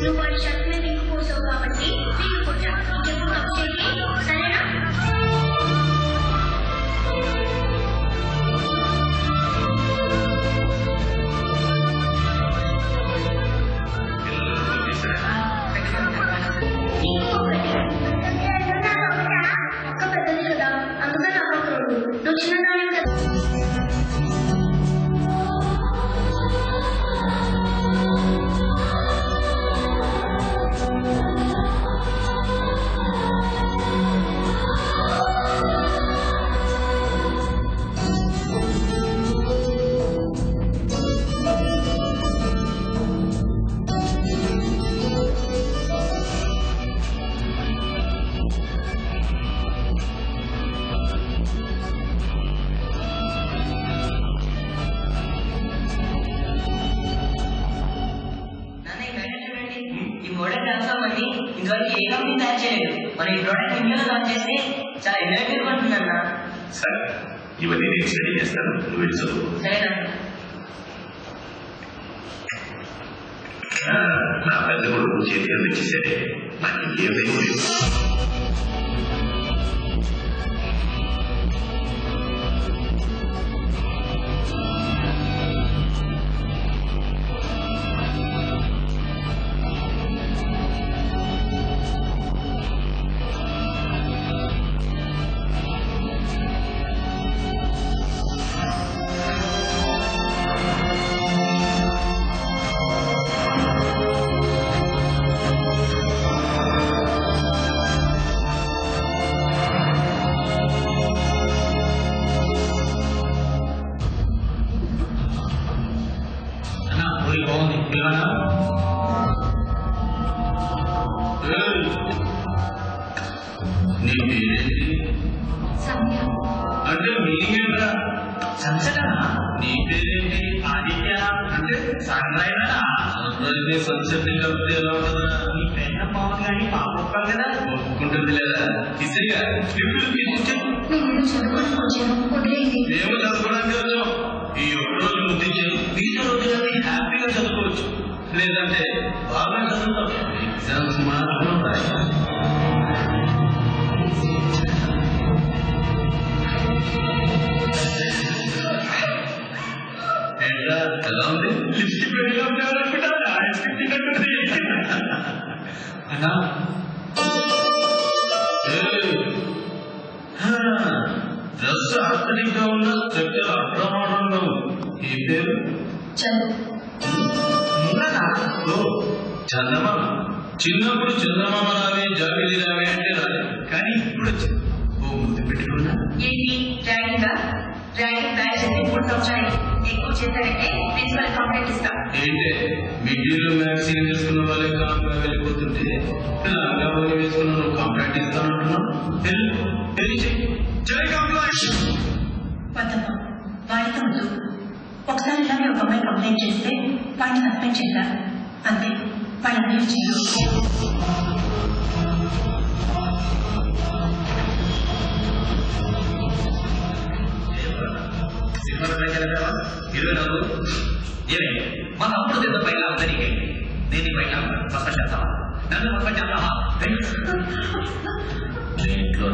నువ్వు వాడి షర్ట్ని నీకు పోసావు కాబట్టి నీకు కొట్టా ఇంకెప్పుడు తప్పు చేయి సరేనా? ఇంకొకటి అక్క పెద్దది కదా అందుకని అవ్వకూడదు. నువ్వు చిన్నదాని కదా. ఇంతవరకు ఏ కంపెనీ తయారు చేయలేదు. మనం ఈ ప్రోడక్ట్ ఇండియాలో లాంచ్ చేస్తే చాలా ఇన్నోవేటివ్ ఉంటుందన్న. సరే ఇవన్నీ నేను స్టడీ చేస్తాను, నువ్వు వెళ్ళి చదువు. సరేనా? నా పెద్ద కొడుకు చేతి అందించేసేదే నాకు ఏమైనా లేదు. నీ పేరేంటి? అంటే మీనింగ్ సన్సెటా? నీ పేరేంటి? ఆదిత్య అంటే సన్ రైజర్. సన్సెట్ కలిపితే ఎలా ఉంటుందా? నీ పెద్ద పవన్ కానీ పాప ఒప్పాలి కదా. ఒప్పుకుంటుంది లేదా? ఇసరిగా మేము చదువుకోవడానికి వచ్చాం. ఈ ఒక్క రోజు ముద్దించి మిగతా రోజులన్నీ హ్యాపీగా చదువుకోవచ్చు. లేదంటే బాగా చదువుతాం. ఎగ్జామ్స్ మాత్రం రాయాలి. ఎలా ఉంది? లిప్స్టిక్ అనుకుంటా అన్నా డ్రెస్ ఆర్థరిక్ గా ఉన్న స్ట్రక్చర్ అప్రమాణంగా ఈ పేరు చందమామ. చిన్నప్పుడు చందమామ రావే జాబిలి రావే అంటే రాదు, కానీ ఇప్పుడు వచ్చింది. ఓ ముందు పెట్టుకున్నా ఏంటి ర్యాగింగా? ర్యాగింగ్ బ్యాచ్ అయితే 3 సంవత్సరాలు ఎక్కువ చేశారంటే ప్రిన్సిపల్ కంప్లైంట్ ఇస్తా. ఏంటే మిడ్డీలో మ్యాక్సిన్ వేసుకున్న వాళ్ళే కామ్గా వెళ్ళిపోతుంటే లాగా పోయి వేసుకున్న నువ్వు కంప్లైంట్ ఇస్తానంటున్నావు. వాడితో ముందు ఒకసారి ఇలాగే ఒక అమ్మాయి కంప్లైంట్ చేస్తే వాడిని సస్పెండ్ చేశా. అంతే, వాడి అభివృద్ధి చేయరు. మా తమ్ముడు తిన్న పైన అందరికీ నేను పైన సస్పెండ్ చేస్తావా? నన్ను సస్పెండ్ చేస్తావా? ఇంట్లో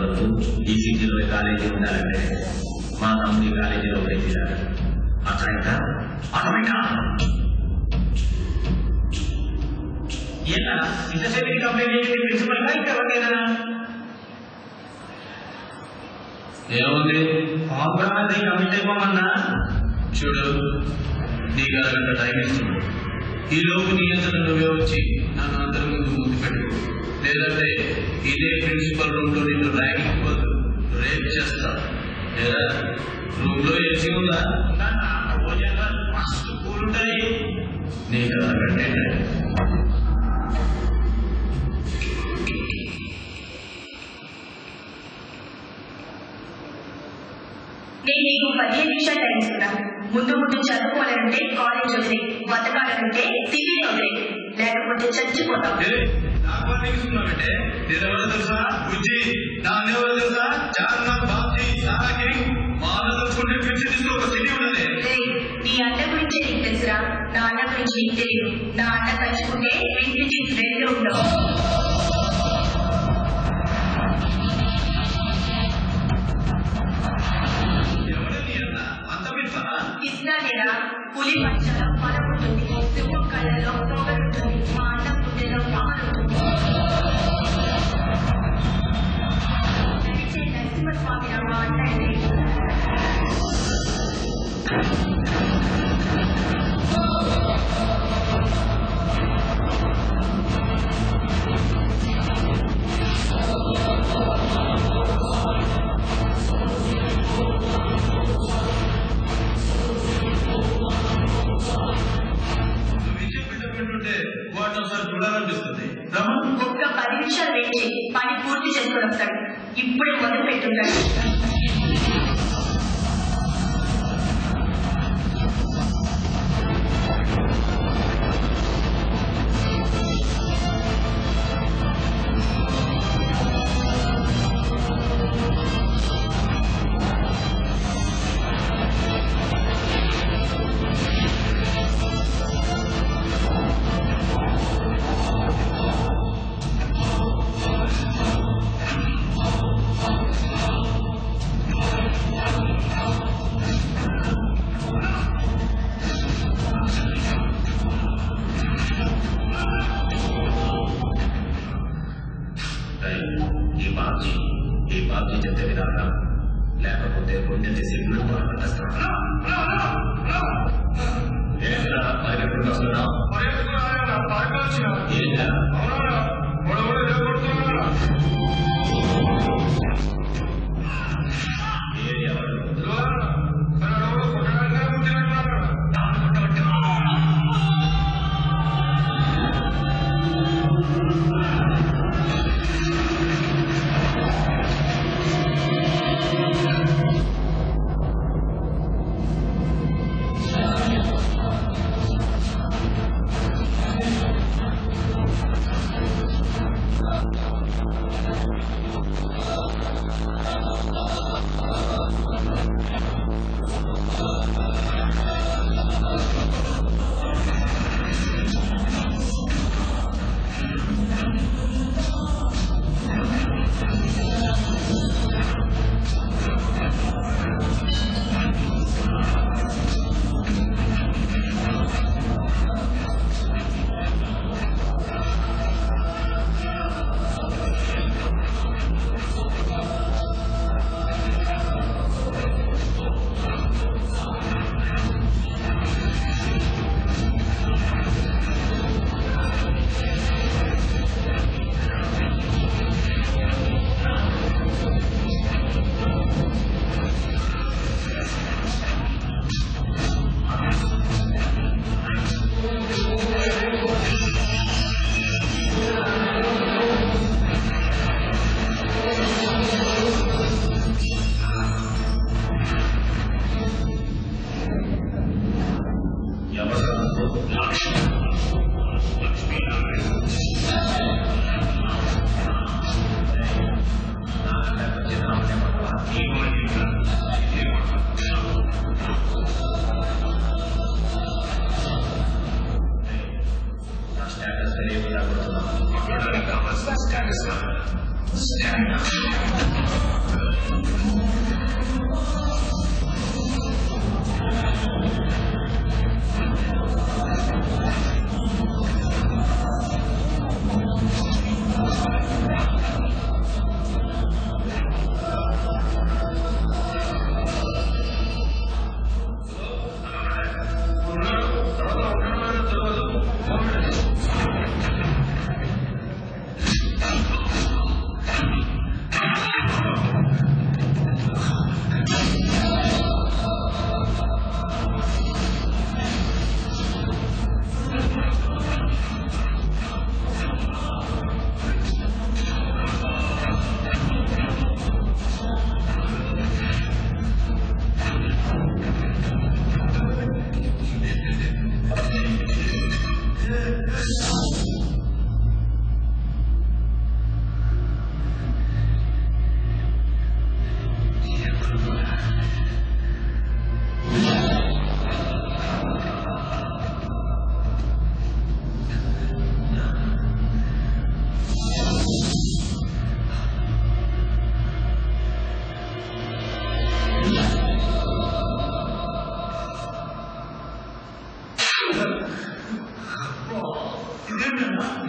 ఈ సిటీలో కాలేజీ ఉండాలంటే మా తమ్ముడి కాలేజీలో వేయాలి. అర్థమైందా? అర్థమైందా? ఏనా ఇంతసేపు కంప్లైంట్ చేసి ప్రిన్సిపల్ గా ఇంకెవరికైనా ఏముంది? కాంప్రమైజ్ కమిట్ అయిపోమన్నా. చూడు, నీకు అరగంట టైం ఇస్తున్నాడు. ఈ లోపు నీ అంతట నువ్వే వచ్చి నన్ను అందరి ముందు ముందు పెట్టు. లేదంటే ఇదే ప్రిన్సిపల్ రూమ్ లో నిన్ను ర్యాగింగ్ పోదు రేప్ చేస్తా. లేదా రూమ్ లో ఏసీ ఉందా? మస్తు కూలుంటది. నీకు అరగంట నేను నీకు 15 నిమిషాలు టైం ఇస్తున్నా. ముందు ముందు చదువుకోవాలంటే కాలేజ్ వదిలే, బతకాలంటే సిటీ వదిలే, లేకపోతే చచ్చిపోతాం. నాకున్నావంటే నేనెవరో తెలుసా? బుజ్జి. నాన్నెవరో తెలుసా? చార్మినార్ బాబ్జీ సారా కింగ్. మాలో తెలుసుకుంటే పిలిచి తీసుకుని ఒక సిటీ ఉన్నది. నీ అన్న గురించి నీకు తెలుసురా, నా అన్న గురించి నీకు తెలియదు. నా అన్న తలుచుకుంటే 3 సిటీస్ నిజంగానేనా పులి పంచలో పొలం ఉంటుంది, సింహం కళ్ళలో పొగరుంటుంది, మా అన్న గుండెలో పవరుంటుంది. నడిచే నరసింహస్వామి మా అన్న చూడాలనిపిస్తుంది. ఒక్క 10 నిమిషాలు వెయిట్ చేయి, పని పూర్తి చేసుకుని వస్తాడు. ఇప్పుడే మొదలు పెట్టుంటాడు. ఈ బాధ్యత చెప్తే విధానం లేకపోతే గుండె తీసి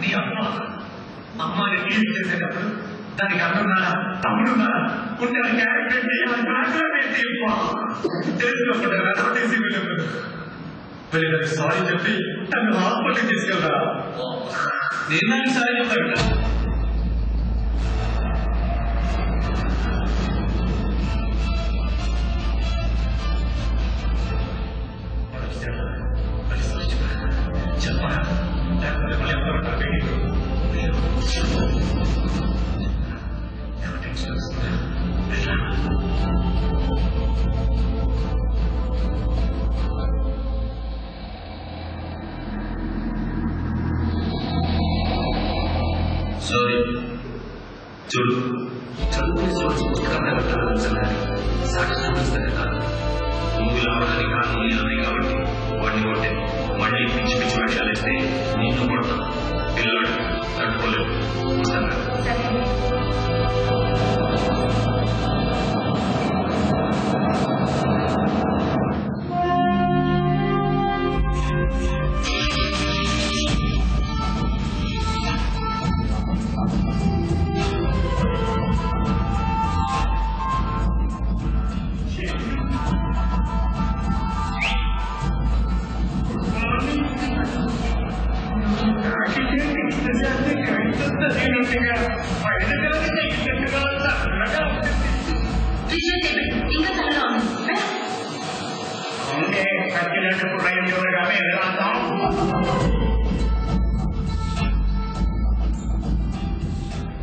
నీ అమ్మాయిని క్లీన్ చేసేటప్పుడు దానికి అన్నున్నారా తమ్ముడున్నారా ఉంటే క్యారెక్టర్ వెళ్ళి సారీ చెప్పి తను హాస్పిటల్ తీసుకెళ్తారా? నేను నాకు సారీ చెప్తాను. చెప్పరా లేకపోతే మళ్ళీ సారీ చూడు, చదువుకునే పుస్తకంలో పెట్టాలని సాక్షి చూపిస్తానే కాదు. నువ్వు రావడానికి కారణం నేనే కాబట్టి వాడిని కొట్టే మళ్ళీ పిచ్చి పిచ్చి వేషాలేస్తే నిన్ను కొడతాను. పిల్లడు తట్టుకోలేవు. ఇంకా చల్లగా ఉంది.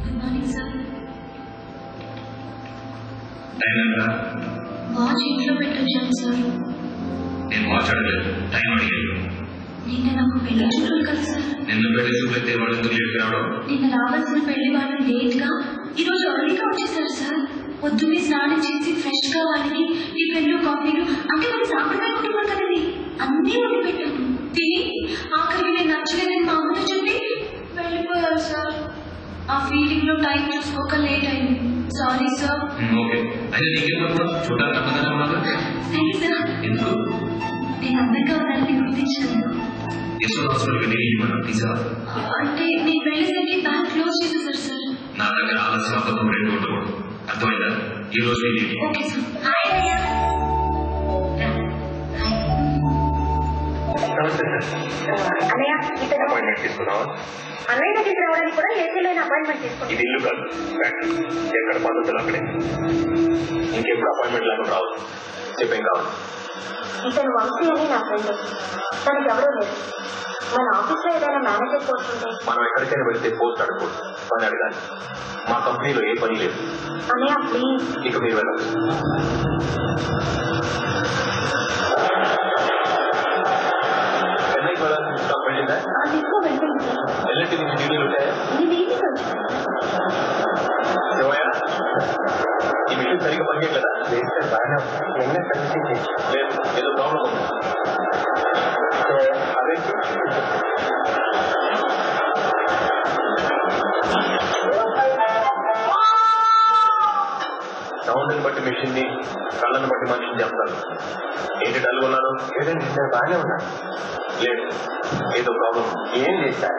Good morning sir. వాచ్ ఇంట్లో పెట్టొచ్చాను సార్. నేను మాట్లాడలేదు, టైం అడిగాను. నిన్న నాకు పెళ్లి చూపులు కదా సార్. నిన్ను పెళ్లి చూపులైతే వాళ్ళు ఎందుకు లేట్ రావడం? నిన్న రావాల్సిన పెళ్లి వాళ్ళు లేట్ గా ఈరోజు అర్లీగా వచ్చేసారు సార్. పొద్దున్నే స్నానం చేసి ఫ్రెష్ గా వాళ్ళకి టిఫిన్లు కాఫీలు అంటే మన సాంప్రదాయ కుటుంబం కదండి అన్నీ వండి పెట్టాను. తిని ఆఖరికి నేను నచ్చలేదని మా అమ్మతో చెప్పి వెళ్ళిపోయారు సార్. ఆ ఫీలింగ్ లో టైం చూసుకోక లేట్ అయింది. Sorry sir. ఓకే, అయితే నీకేమన్నా చూడడానికి అందంగా ఉన్నాను. Thank sir. ఎందుకు? నేను అందంగా ఉన్నానని గుర్తించాను. అంటే నేను వెళ్ళేసరికి బ్యాంక్ క్లోజ్ చేసేసారు సార్. నా దగ్గర ఆలస్యం అబద్ధం రెండు ఉండకూడదు, అర్థమైందా? ఈ రోజు ఓకే సార్. హాయ్ అయ్యా. అన్నయ్య అపాయింట్మెంట్ తీసుకున్నావా? అన్నయ్య దగ్గరికి రావడానికి కూడా ఏసీలో అపాయింట్మెంట్ తీసుకున్నాను. ఇది ఇల్లు కాదు, ఫ్యాక్టరీ. ఎక్కడ పద్ధతులు అక్కడే. ఇంకెప్పుడు అపాయింట్మెంట్ లాగా రావచ్చు. చెప్పేం కావాలి? ఇతను వంశీ అని నా ఫ్రెండ్. తనకి ఎవరో లేదు. మన ఆఫీస్ లో ఏదైనా మేనేజర్ పోస్ట్ ఉంటే మనం ఎక్కడికైనా వెళ్తే పోస్ట్ అడగకూడదు, పని అడగాలి. మా కంపెనీలో ఏ పని లేదు. అన్నయ్య ప్లీజ్. ఇక మీరు వెళ్ళచ్చు. చెన్నైకి వెళ్ళాల్సిన స్టాప్ వెళ్ళిందా? తీసుకో వెళ్ళండి. ఎల్ఎన్టీ నుంచి డ్యూటీలు ఉంటాయా? ఇది ఈజీగా వచ్చింది. ఈ మిషన్ సరిగ్గా పనిచేయట్లేదా? లేదు సార్, బాగానే నిన్నే సర్వీసింగ్ చేసి లేదు, ఏదో ప్రాబ్లం ఉంది. అదే సౌండ్ని బట్టి మిషన్ ని, కళ్ళని బట్టి మనిషిని చెప్తారు. ఏంటి డల్గా ఉన్నారు? లేదండి సార్, బాగానే ఉన్నారు. లేదు, ఏదో ప్రాబ్లం. ఏం లేదు సార్,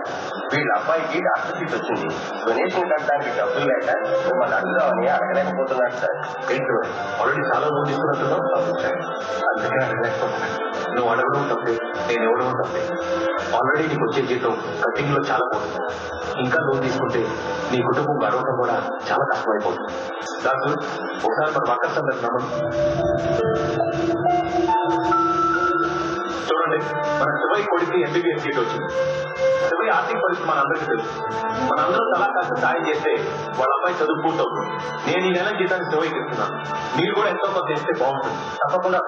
వీళ్ళ అబ్బాయికి డాక్టర్ సీట్ వచ్చింది. డొనేషన్ కట్టడానికి డబ్బులు లేక మిమ్మల్ని అడుగుదామని అడగలేకపోతున్నాడు సార్. ఏంటో ఆల్రెడీ చాలా లోన్ తీసుకున్నట్టున్నావు సార్, అందుకే అడగలేకపోతున్నాను. నువ్వు అడగడం తప్పే, నేను ఇవ్వడం తప్పే. ఆల్రెడీ నీకు వచ్చే జీతం కటింగ్ లో చాలా పోతుంది. ఇంకా లోన్ తీసుకుంటే నీ కుటుంబం గడవడం కూడా చాలా కష్టమైపోతుంది. డాక్టర్ ఒకసారి మన వర్కర్స్ అందరికి నమ్మను. చూడండి, మన శివయ్య కొడుకు ఎంబీబీఎస్ సీట్ వచ్చింది. శివయ్య ఆర్థిక పరిస్థితి మన అందరికీ తెలుసు. మనందరం తలా కాస్త సాయం చేస్తే వాళ్ళ అబ్బాయి చదువు పూర్తవుతుంది. నేను ఈ నెల జీతాన్ని శివయ్యకి ఇస్తున్నాను. మీరు కూడా ఎంతో కొంత చేస్తే బాగుంటుంది. తప్పకుండా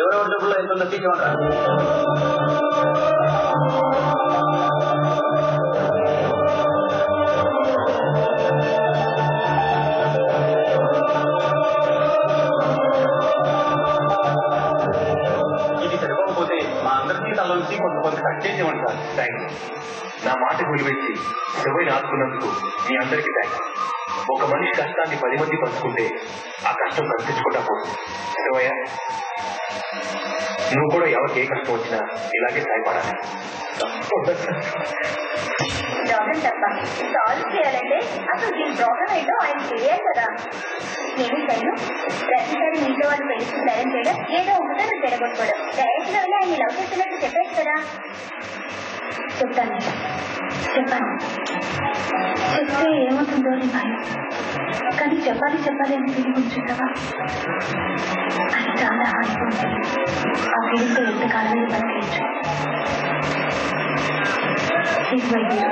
ఎవరెవరి డబ్బుల్లో ఎంత ఉందో తీసుకోండి. కొంత కట్ చేసేవాడి సార్. థ్యాంక్స్. నా మాటకు విలువెచ్చి శివయ్యని ఆదుకున్నందుకు మీ అందరికీ థ్యాంక్స్. ఒక మనిషి కష్టాన్ని 10 మంది పంచుకుంటే ఆ కష్టం కనిపించుకుంటా పోతుంది. శివయ్య నువ్వు కూడా ఎవరికి ఏ కష్టం వచ్చినా ఇలాగే సాయపడాలి. ప్రాబ్లం తప్ప సాల్వ్ చేయాలంటే అసలు దీని ప్రాబ్లం ఏంటో ఆయన తెలియాలి కదా. ఏమి సైను ప్రతిసారి మీతో వాళ్ళు పెళ్లి ప్లాన్ చేయడం, ఏదో ఉంటే నువ్వు చెడగొట్టుకోవడం. డైరెక్ట్ గా వెళ్ళి ఆయన లవ్ చేస్తున్నట్టు చెప్పేసి కదా. చెప్పాను చెప్తే ఏమవుతుందో నీ భయం, కానీ చెప్పాలి అని ఫీలింగ్ ఉంచుతావా? అది చాలా హాయిగా ఉంటుంది. ఆ ఫీలింగ్తో ఎంతకాలమే బతికేయచ్చు. Is my hero.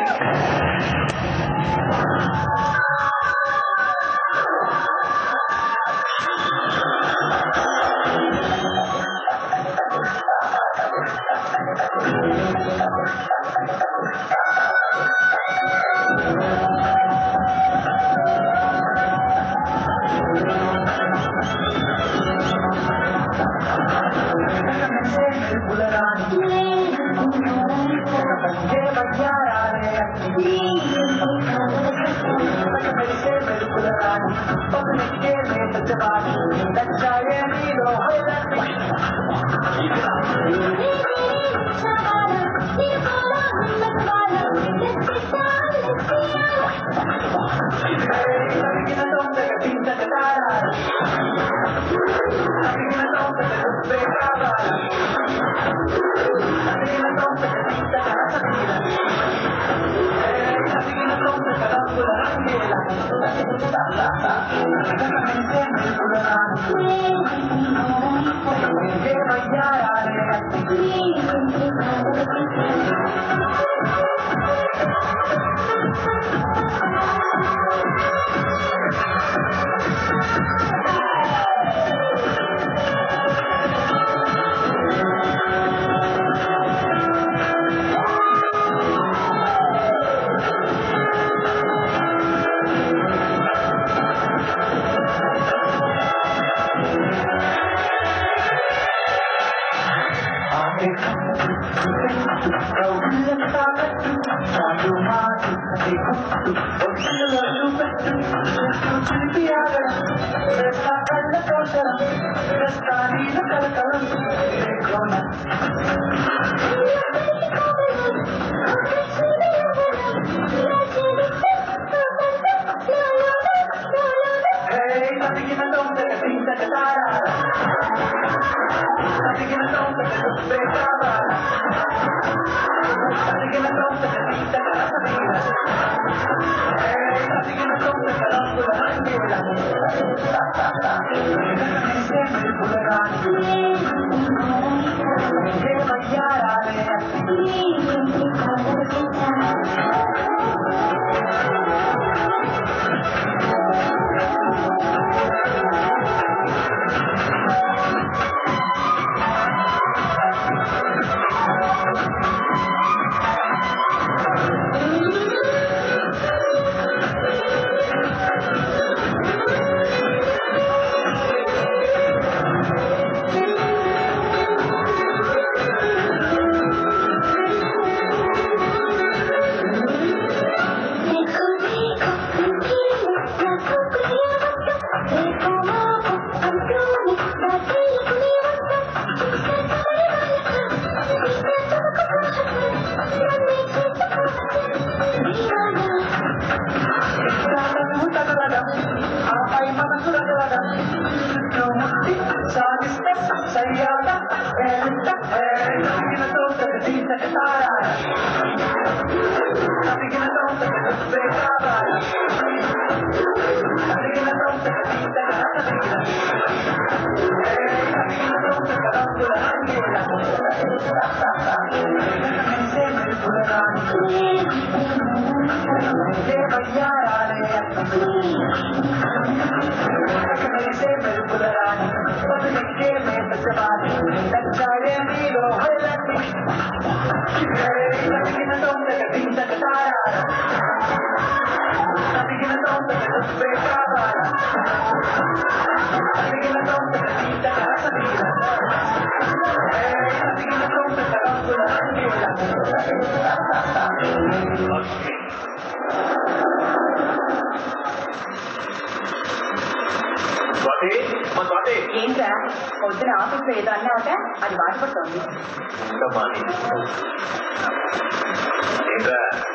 పొద్దున ఆఫీస్లో ఏదో అన్నావట అది బాధపడుతోంది.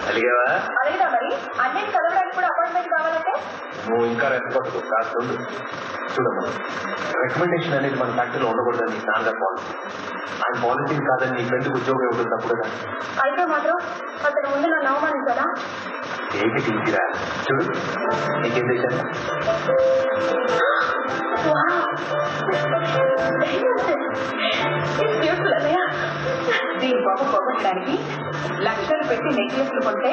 అలిగావా? అలాగేదా మరి అన్నింటి కలవడానికి కూడా అపాయింట్మెంట్ కావాలంటే నువ్వు ఇంకా రెచ్చగొట్టదు కాదు. చూడమ్మా, రికమెండేషన్ అనేది మన ఫ్యాక్టరీలో ఉండకూడదని నాన్నగారు పాలసీ. ఆయన పాలసీని కాదని నీ ఫ్రెండ్కి ఉద్యోగం ఇవ్వడం తప్పుడు కదా. అయితే మాత్రం అతను ముందు నన్ను అవమానించాలా? ఏంటి తీసుకురా చూడు, నీకేం చేశాను? దీని గొప్ప పోగొట్టడానికి లక్షలు పెట్టి నెక్లెస్లు కొంటే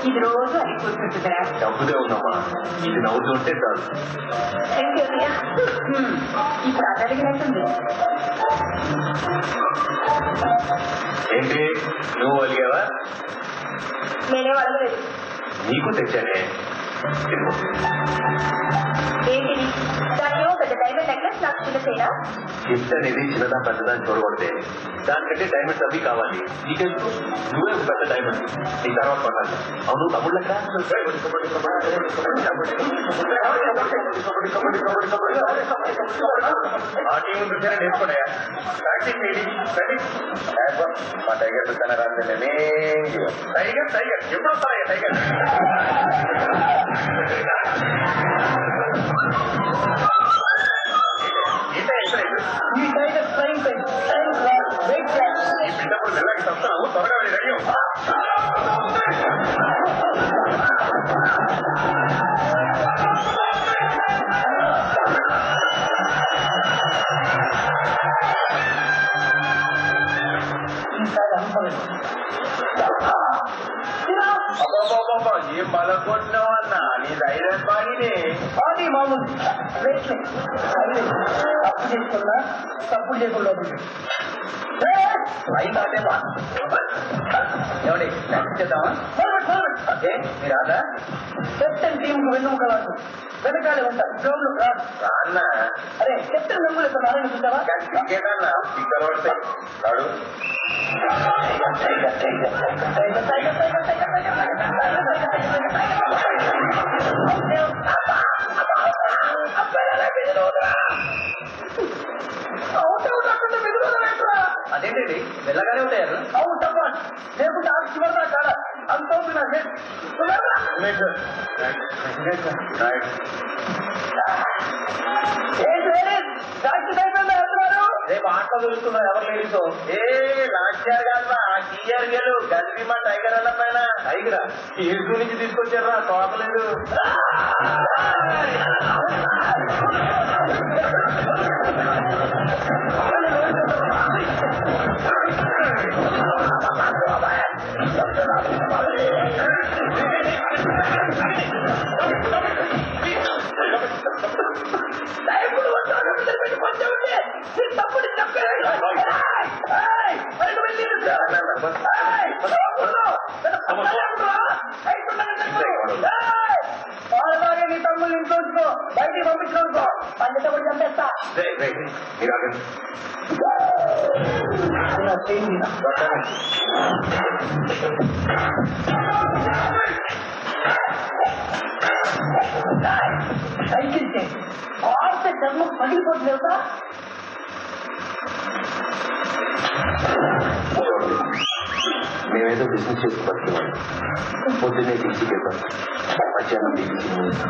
ఇది రోజు అది కూర్చుంటుందిరా. డబ్బుదే ఉందమ్మా, ఇది నవ్వుతుంటే చాలు. ఇప్పుడు అది అడిగినట్టుంది. ఏంటి నువ్వు అలిగావా? నేనేం అడగలేదు. నీకు తెచ్చానే. ఏంటిది? దానికేమో పెద్ద డైమండ్ నెక్లెస్, నాకు చిన్న చైనా. గిఫ్ట్ అనేది చిన్నదా పెద్దదా అని చూడకూడదే. దానికంటే డైమండ్స్ అవి కావాలి. నీకెందుకు? నువ్వే ఒక పెద్ద డైమండ్, నీ తర్వాత పడాలి. అవును తమ్ముళ్ళక ఆ టీం చూసారా నేర్చుకోయా. ప్రాక్టీస్ మా టైగర్ చూసానా రాజే. టైగర్ టైగర్ ఎప్పుడు వస్తాయా టైగర్? ఈ టైగర్ ట్రైన్ ఈ బిడ్డప్పుడు నెలకి వస్తున్నాము. త్వరగా రెడీ ఏం బలకొట్టినావు అన్నా? నీ ధైర్యం బాడీనే బాడీ మామూలు తప్పు చేసుకున్నా తప్పుడు చేయకుండా ఏమండి చేద్దామా? అదే మీరు రాదా? కెప్టెన్ టీం కు వెన్నుముకలాడు వెనకాలే ఉంటారు. గ్రౌండ్ అన్న అరే కెప్టెన్ వెన్నులు ఇక్కడ నారాయణ చూసావా? క్రికెట్ అన్న స్పీకర్ పడతాయి రాడు. అదేంటండి వెళ్ళగానే ఉంటారు? అవును తప్ప లేకుంటే ఆ చివరిదా కాడ అంత రేపు ఆటలో దొరుకుతున్నారు ఎవరు లేడీస్? ఏ లాస్ట్ ఇయర్ కాదురా, టీఆర్ గేలు గల్వీమా టైగర్ అన్న పైన. టైగరా ఏడు నుంచి తీసుకొచ్చారా? తోకలేదు. నీ తమ్ముళ్ళు ఇంట్లో ఉంచుకో, బయటికి పంపించుకో. పండిత కూడా చంపేస్తా. సైకిల్ కాస్త చర్మం పగిలిపోతుంది కదా. మేమేదో బిజినెస్ చేసి బతికేవాళ్ళం. పొద్దున్నే టీసీ పేపర్, మధ్యాహ్నం బీబీసీ న్యూస్,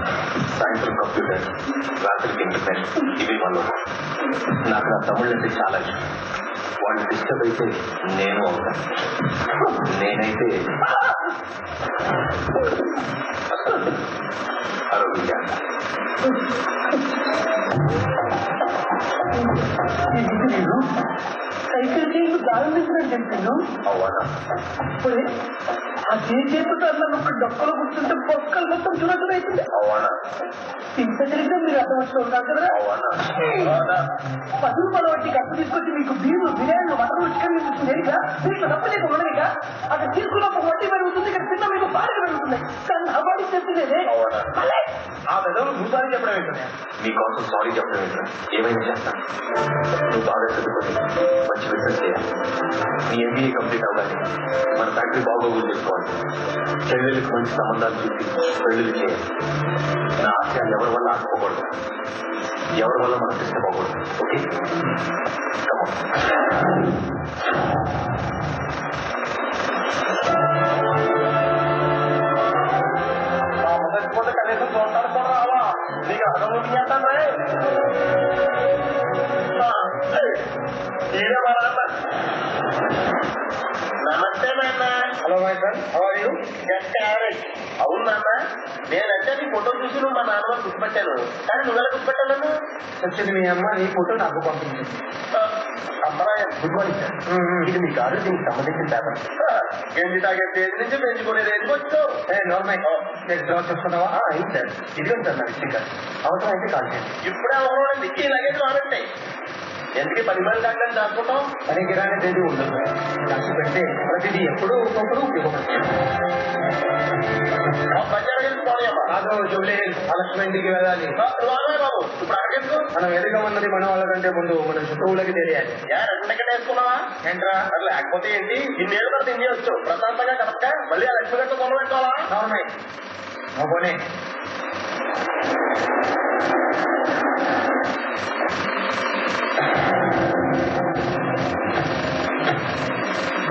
సాయంత్రం కంప్యూటర్, రాత్రికి ఇంటర్నెట్. ఇవి వాళ్ళు. నాకు నా తమ్ముళ్ళంటే చాలా ఇష్టం. వాళ్ళు డిస్టర్బ్ అయితే నేను అవుతాను. నేనైతే ఆరోగ్యంగా సైకిల్ చేసి ప్రారంభించినట్టు చెప్పిండు. అవునా? ఇప్పుడే అదే చేపుతో అన్న ఒక డొక్కలో కూర్చుంటే పొక్కలు మొత్తం చూడటం అవుతుంది. అవునా? ఇంత సరిగ్గా మీరు అర్థం వచ్చి ఉంటారు కదా. అవునా? 10 రూపాయల వడ్డీ కప్పు తీసుకొచ్చి మీకు బీరు బిర్యానీలు మటన్ చికెన్ తీసుకునేదిగా మీకు డబ్బు లేక ఉండదుగా. అక్కడ తీసుకున్నప్పుడు వడ్డీ పెరుగుతుంది, ఇక్కడ తిన్న మీకు బాగా పెరుగుతుంది. కానీ నా బాడీ చెప్తున్నదే ఆ విధంగా నువ్వు సారీ చెప్పడం ఏంటనే? మీకోసం సారీ చెప్పడం ఏంటనే? ఏమైనా చేస్తాను. నువ్వు బాగా చదువుకొని మంచి బిజినెస్ చేయాలి. నీ MBA కంప్లీట్ అవ్వాలి, మన ఫ్యాక్టరీ బాగోగులు చేసుకోవాలి, చెల్లెళ్ళకి మంచి సంబంధాలు చూసి పెళ్లిళ్ళు చేయాలి. నా ఆశయాలు ఎవరి వల్ల ఆగిపోకూడదు, ఎవరి వల్ల మనం డిస్టర్బ్ ఓకే? మొదటి కనీసం చూడటానికి కూడా రావా? నీకు అర్థమవుతుంది చేస్తాను రే. ఇదే మా నాన్న. నమస్తే నాన్న. Hello my friend, how are you? Just average. అవును నాన్న, నేనంటే నీ ఫోటో చూసి నువ్వు మా నాన్న వాళ్ళు గుర్తుపెట్టాను, కానీ నువ్వెలా గుర్తుపెట్టాను? వచ్చింది మీ అమ్మ నీ ఫోటో నాకు పంపించింది. అమ్మాయి గుడ్ మార్నింగ్ సార్. ఇది మీ కారు, దీనికి సంబంధించిన పేపర్. గంజి తాగే తేదీ నుంచి పెంచుకునే రేంజ్కి వచ్చావు. నార్మల్ డ్రాప్ చేసుకున్నావా? అయింది సార్. ఇదిగోండి సార్ నా విషయం కాదు, అవసరం అయితే కాల్ చేయండి. ఇప్పుడే అవసరం దిక్కి ఇలాగే మారంటాయి. ఎందుకు 10 మంది దాకా దాచుకుంటాం? పనికి రాని తేదీ ఉండదు సార్. ఖర్చు పెడితే ప్రతిదీ ఎప్పుడూ ఒక్కొక్కరు ఉపయోగపడుతుంది. జూబ్లీ లక్ష్మి ఇంటికి వెళ్ళాలి బాబు. ఇప్పుడు అక్కడికి మనం ఎదుగమన్నది మన వాళ్ళకంటే ముందు మన శుభ్రువులకి తెలియాలి. రెండుకెట్ వేసుకున్నావా ఏంట్రా? అది లేకపోతే ఏంటి? ఇన్నేళ్ళు తర్వాత ఇండియా వచ్చావు ప్రశాంతంగా కరెక్ట్గా మళ్ళీ ఆ లక్ష్మి గట్టు కొన పెట్టుకోవాలా? నార్మల్ పోనీ.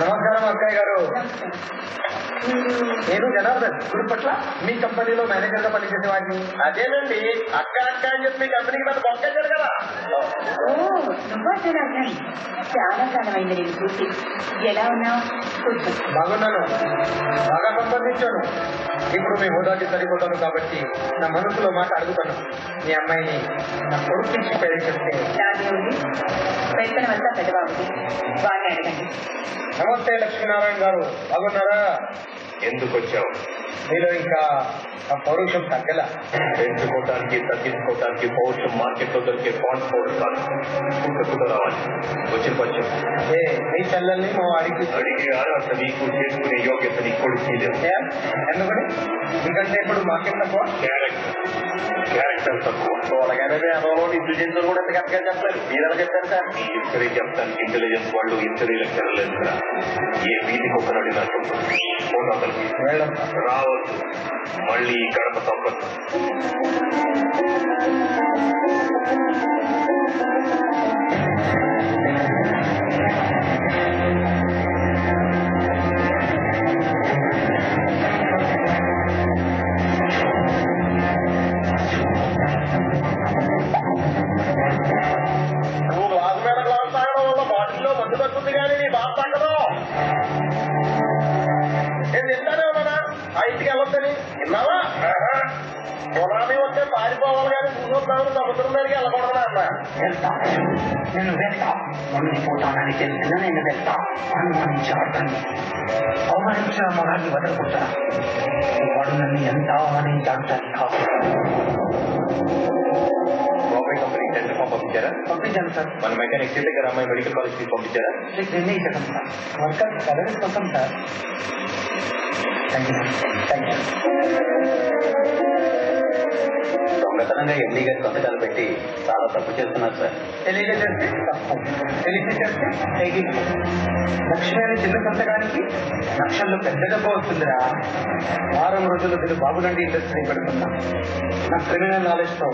నమస్కారం అక్కయ్య గారు. నేను జనార్దన్ గురుపట్ల, మీ కంపెనీలో మేనేజర్ గా పనిచేసే వాడిని. అదేనండి, అక్క అక్క అని చెప్పి కంపెనీకి నన్ను పంపించారు కదా. నువ్వు జనార్దన్, చాలా కాలమైంది నేను చూసి. ఎలా ఉన్నావు? బాగున్నాను, బాగా సంపాదించాను. ఇప్పుడు మీ హోదాకి సరిపోతాను కాబట్టి నా మనసులో మాట అడుగుతాను. మీ అమ్మాయిని నా కొడుకు పెళ్లి చెప్తే నాదే ఉంది, పెత్తనం అంతా పెద్దబాబుది, బాగా అడగండి. నమస్తే లక్ష్మీనారాయణ గారు, బాగున్నారా? ఎందుకు వచ్చావు? మీలో ఇంకా ఆ పౌరుషం తగ్గల. పెంచుకోవటానికి తగ్గించుకోవటానికి పౌరుషం మార్కెట్ లో దొరికే పాండ్ పౌడర్ కాదు, పుట్టుకుతో రావాలి. వచ్చిన పక్షం మీ చెల్లెల్ని మా వాడికి అడిగే అర్హత నీకు, చేసుకునే యోగ్యత నీ కొడుకు లేదు. ఎందుకని? ఎందుకంటే ఇప్పుడు మార్కెట్ తక్కువ, క్యారెక్టర్ తక్కువ. అలాగే అదోలో ఇంటెలిజెన్స్ కూడా ఎంత కరెక్ట్గా చెప్పలేదు. మీరు ఎలా చెప్పారు సార్? ఈ హిస్టరీ చెప్తానికి ఇంటెలిజెన్స్ వాళ్ళు హిస్టరీ లెక్చర్ లేదు కదా. ఏ వీధికి ఒక నడి నాకు రావద్దు, మళ్ళీ గడప తప్పదు. నువ్వు గ్లాస్ మీద గ్లాస్ తాగడం వల్ల బాటిల్లో మధ్య తగ్గుతుంది కానీ నీ బాధ తగ్గదు. నేను తింటానే ఉన్నానా ఆ ఇంటికి వెళ్ళొద్దని? విన్నావా? పొలాన్ని వస్తే పారిపోవాలి కానీ చూసొద్దామని సముద్రం మీదకి వెళ్ళకూడదు అన్న. నేను వెళ్తా, వండిపోతానని తెలిసిన నేను వెళ్తా. అనుమానించి ఆడతాను, అవమానించిన మగాన్ని వదలకుండా. వాడు నన్ను ఎంత అవమానించాడు కాదు. బాబాయ్ కంపెనీ టెండర్ ఫామ్ పంపించారా? పంపించాను సార్. మన మెకానిక్ దగ్గర అమ్మాయి మెడికల్ కాలేజ్ కి పంపించారా? నిన్నే ఇచ్చడం సార్. వర్కర్ సర్వీస్ కోసం సార్. Thank you. దొంగతనంగా ఎండీ గారి సంతకాలు పెట్టి చాలా తప్పు చేస్తున్నారు సార్. తెలియక చేస్తే తప్పు, తెలిసి చేస్తే తెగింపు. లక్ష్మి అనే చిన్న సంతకానికి లక్షల్లో పెద్ద డబ్బు వస్తుందిరా. వారం రోజుల్లో మీరు బాబులండి ఇండస్ట్రీ పెడుతున్నా. నా క్రిమినల్ నాలెడ్జ్ తో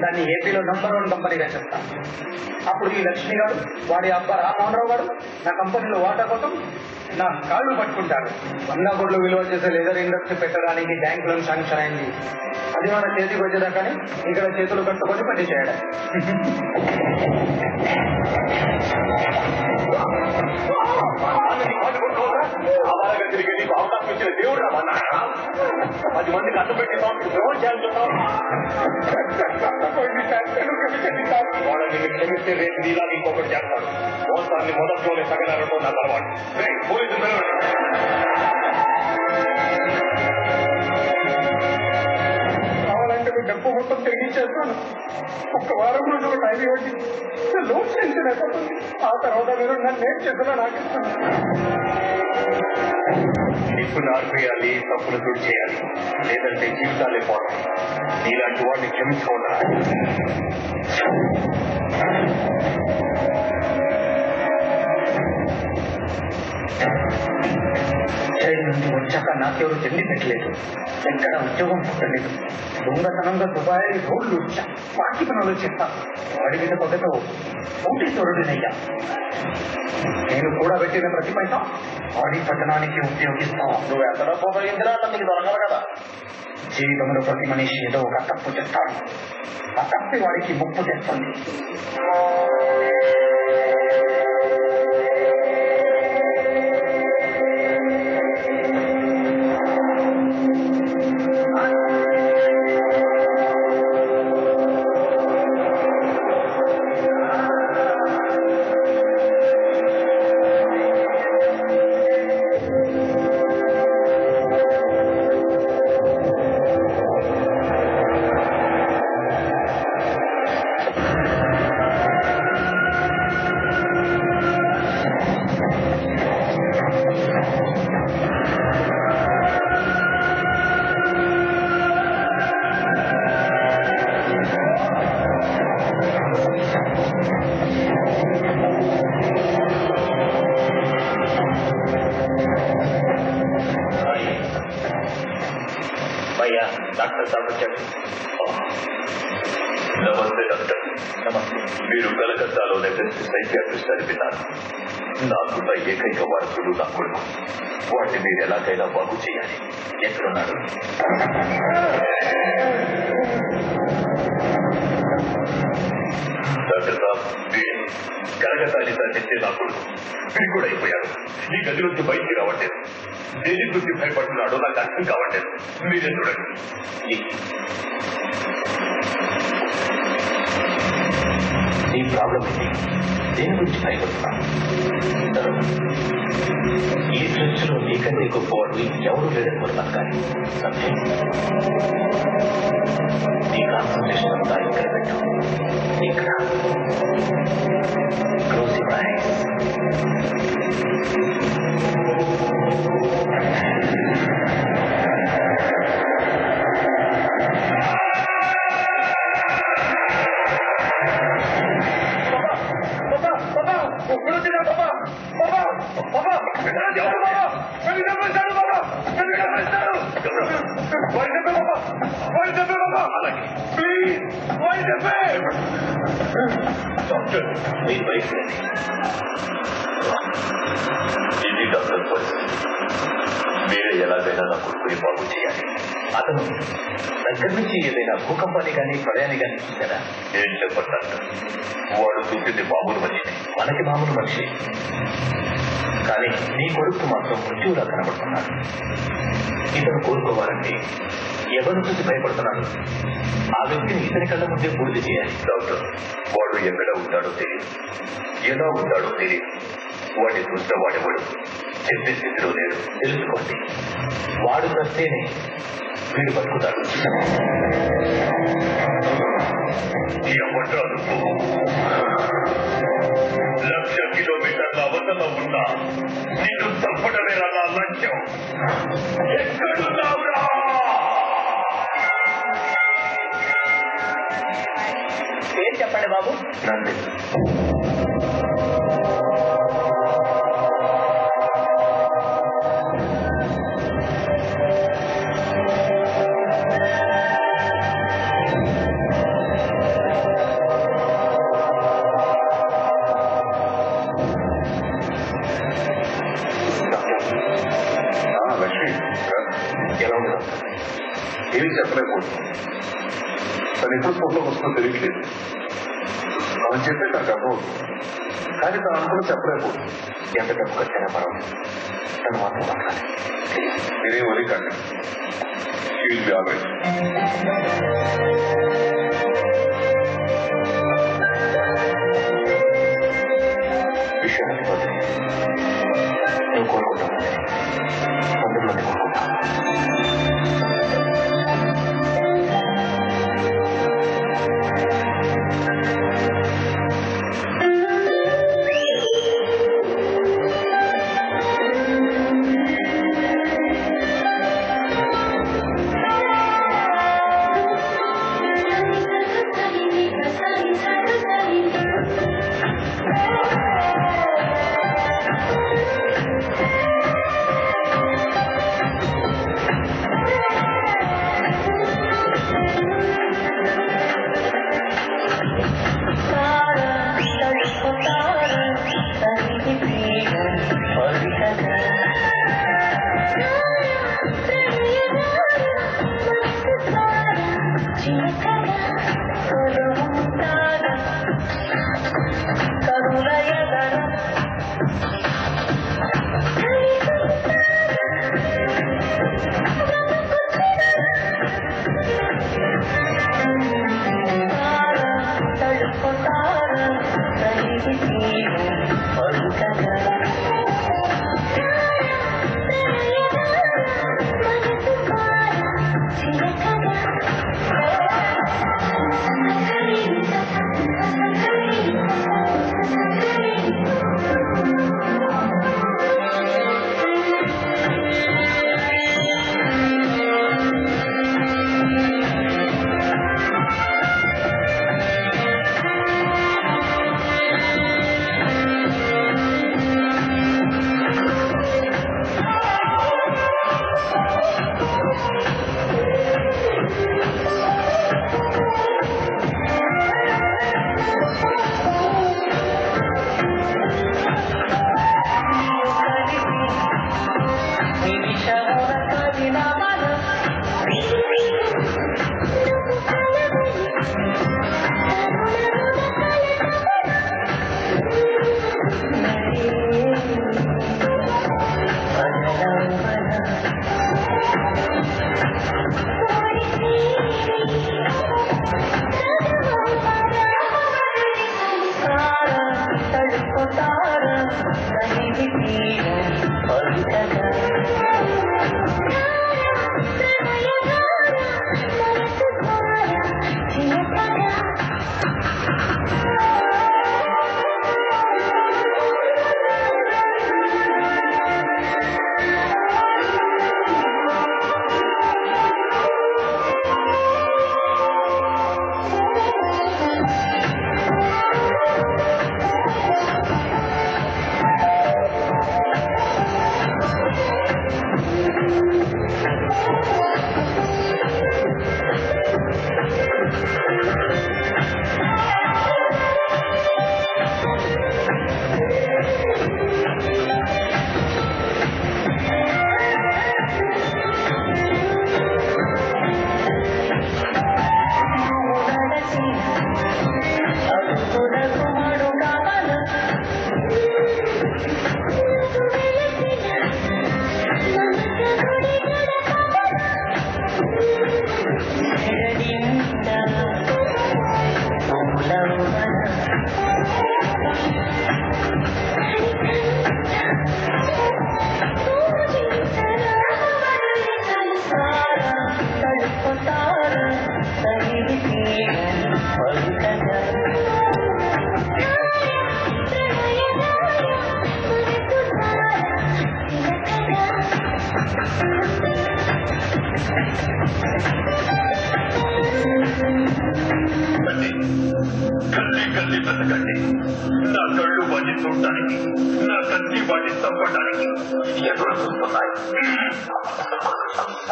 దాన్ని ఏపీలో నంబర్ 1 కంపెనీగా చెప్తాను. అప్పుడు ఈ లక్ష్మి గారు, వాడి అబ్బా రామోహనరావు గారు నా కంపెనీలో వాటా కోసం నా కాళ్ళు పట్టుకుంటారు. 100 కోట్లు విలువ చేసే లెదర్ ఇండస్ట్రీ పెట్టడానికి బ్యాంక్ లోన్ శాంక్షన్ అయింది. అది మన చేతికి వచ్చేదాకానే ఇక్కడ చేతులు కట్టుకొని పని చేయడం. తిరిగి అవకాశం ఇచ్చిన దేవుడు రా మన 10 మందికి అడ్డు పెట్టి వాళ్ళని క్షమిస్తే రేపు నీలాగా ఇంకొకటి చేస్తారు. మోసాన్ని మొదట్లోనే తగలడంతో నాకు అలవాటు. పోలీసులు కావాలంటే డబ్బు మొత్తం తిరిగిచ్చేస్తాను. 1 వారం రోజులు టైం ఇవ్వండి, లోన్ చెల్లించలేకపోతుంది. ఆ తర్వాత మీరు నన్ను ఏం చేస్తున్నా నాకు ఇస్తున్నారు. నిప్పులు ఆర్పేయాలి, తప్పులు తుడి చేయాలి, లేదంటే జీవితాలే పోవడం. నీలాంటి వాడిని క్షమించుకోండి. జైలు నుండి వచ్చాక నాకెవరు తిండి పెట్టలేదు, ఎక్కడ ఉద్యోగం పుట్టలేదు. దొంగతనంగా దుబాయ్ రోడ్లు వచ్చా, పార్టీ పనులు చెప్పా, వాడి మీద పగతో కోటీశ్వరుడినయ్యా. నేను కూడా పెట్టిన ప్రతి పైసా వాడి పట్టణానికి ఉపయోగిస్తావా? నువ్వు ఎంత డబ్బు ఉపయోగించినా అంత నీకు దొరకదు కదా. జీవితంలో ప్రతి మనిషి ఏదో ఒక తప్పు చేస్తాడు, ఆ తప్పి వాడికి ముప్పు తెస్తుంది. డాక్టర్ సాబ్ వచ్చాడు. నమస్తే డాక్టర్. నమస్తే. మీరు కలకత్తాలోనే బెస్ట్ సైకియాట్రిస్ట్ అని విన్నాను. నాకున్న ఏకైక వారసుడు నా కొడుకు. వాటిని మీరు ఎలాగైనా బాగు చేయాలి. ఎక్కడున్నాడు? డాక్టర్ సాబ్, వీడు కలకత్తాని తగ్గిస్తే నా కొడుకు వీడు కూడా అయిపోయాడు. ఈ గది నుంచి బయటికి రావట్లేదు. దేని గురించి భయపడుతున్నాడో నాకు అర్థం కావట్లేదు. మీరే చూడండి. నీ ప్రాబ్లం ఏంటి? దేని గురించి భయపడుతున్నాను? ఈ సృష్టిలో నీకంటే గొప్పవాడు ఎవరు లేదనుకున్నాను. కానీ సత్యం, నీ కాన్సన్ట్రేషన్ అంతా ఇక్కడ పెట్టు. ఇక్కడ క్లోజ్ యువర్ ఐస్. డాక్టర్, మీ వయసు ఇది డాక్టర్ పరిస్థితి. మీరే ఎలాగైనా నా కొడుకుని బాగు చేయాలి. అతను దగ్గర నుంచి ఏదైనా భూకంపాన్ని కానీ ప్రళయాన్ని కానీ చూసారా? ఏం చెప్పండి డాక్టర్. వాడు చూసింది మామూలు మనిషి, మనకి మామూలు మనిషి. కానీ నీ కొడుకు మాత్రం మృత్యువులా కనబడుతున్నాడు. ఇతను కోరుకోవాలంటే ఎవరు చూసి భయపడుతున్నాడు? ఆ వ్యక్తిని ఇతని కళ్ళ ముందే పూర్తి చేయాలి. డాక్టర్, వాడు ఎక్కడ ఉంటాడో తెలియదు, ఎలా ఉంటాడో తెలియదు. వాడిని చూస్తే వాడెవడు చెప్పే స్థితిలో లేడు. తెలుసుకోండి. వాడు చస్తేనే వీడు బతుకుతాడు. ఎవడ్రాదు 1,00,000 కిలోమీటర్ల అవతల ఉన్నా నిన్ను చంపడమే నా లక్ష్యం. ఎక్కడున్నావురా? ఏం చెప్పండి బాబు? నంది. ఎలా ఉంది డాక్టర్? ఏమి చెప్పలేకపోతుంది. తను ఎప్పుడు ఫోటోకి వస్తుందో తెలియట్లేదు. మనం చెప్పే తనకు అర్థం, కానీ తను అనుకుని చెప్పలేకపోతుంది. ఎంత డబ్బు ఖర్చైనా పర్వాలేదు, తను మాత్రం మాట్లాడాలి. మీరే వదికండి. విషయాన్ని వదిలి నువ్వు కోరుకుంటావు, తొందరలోనే కోరుకుంటావు.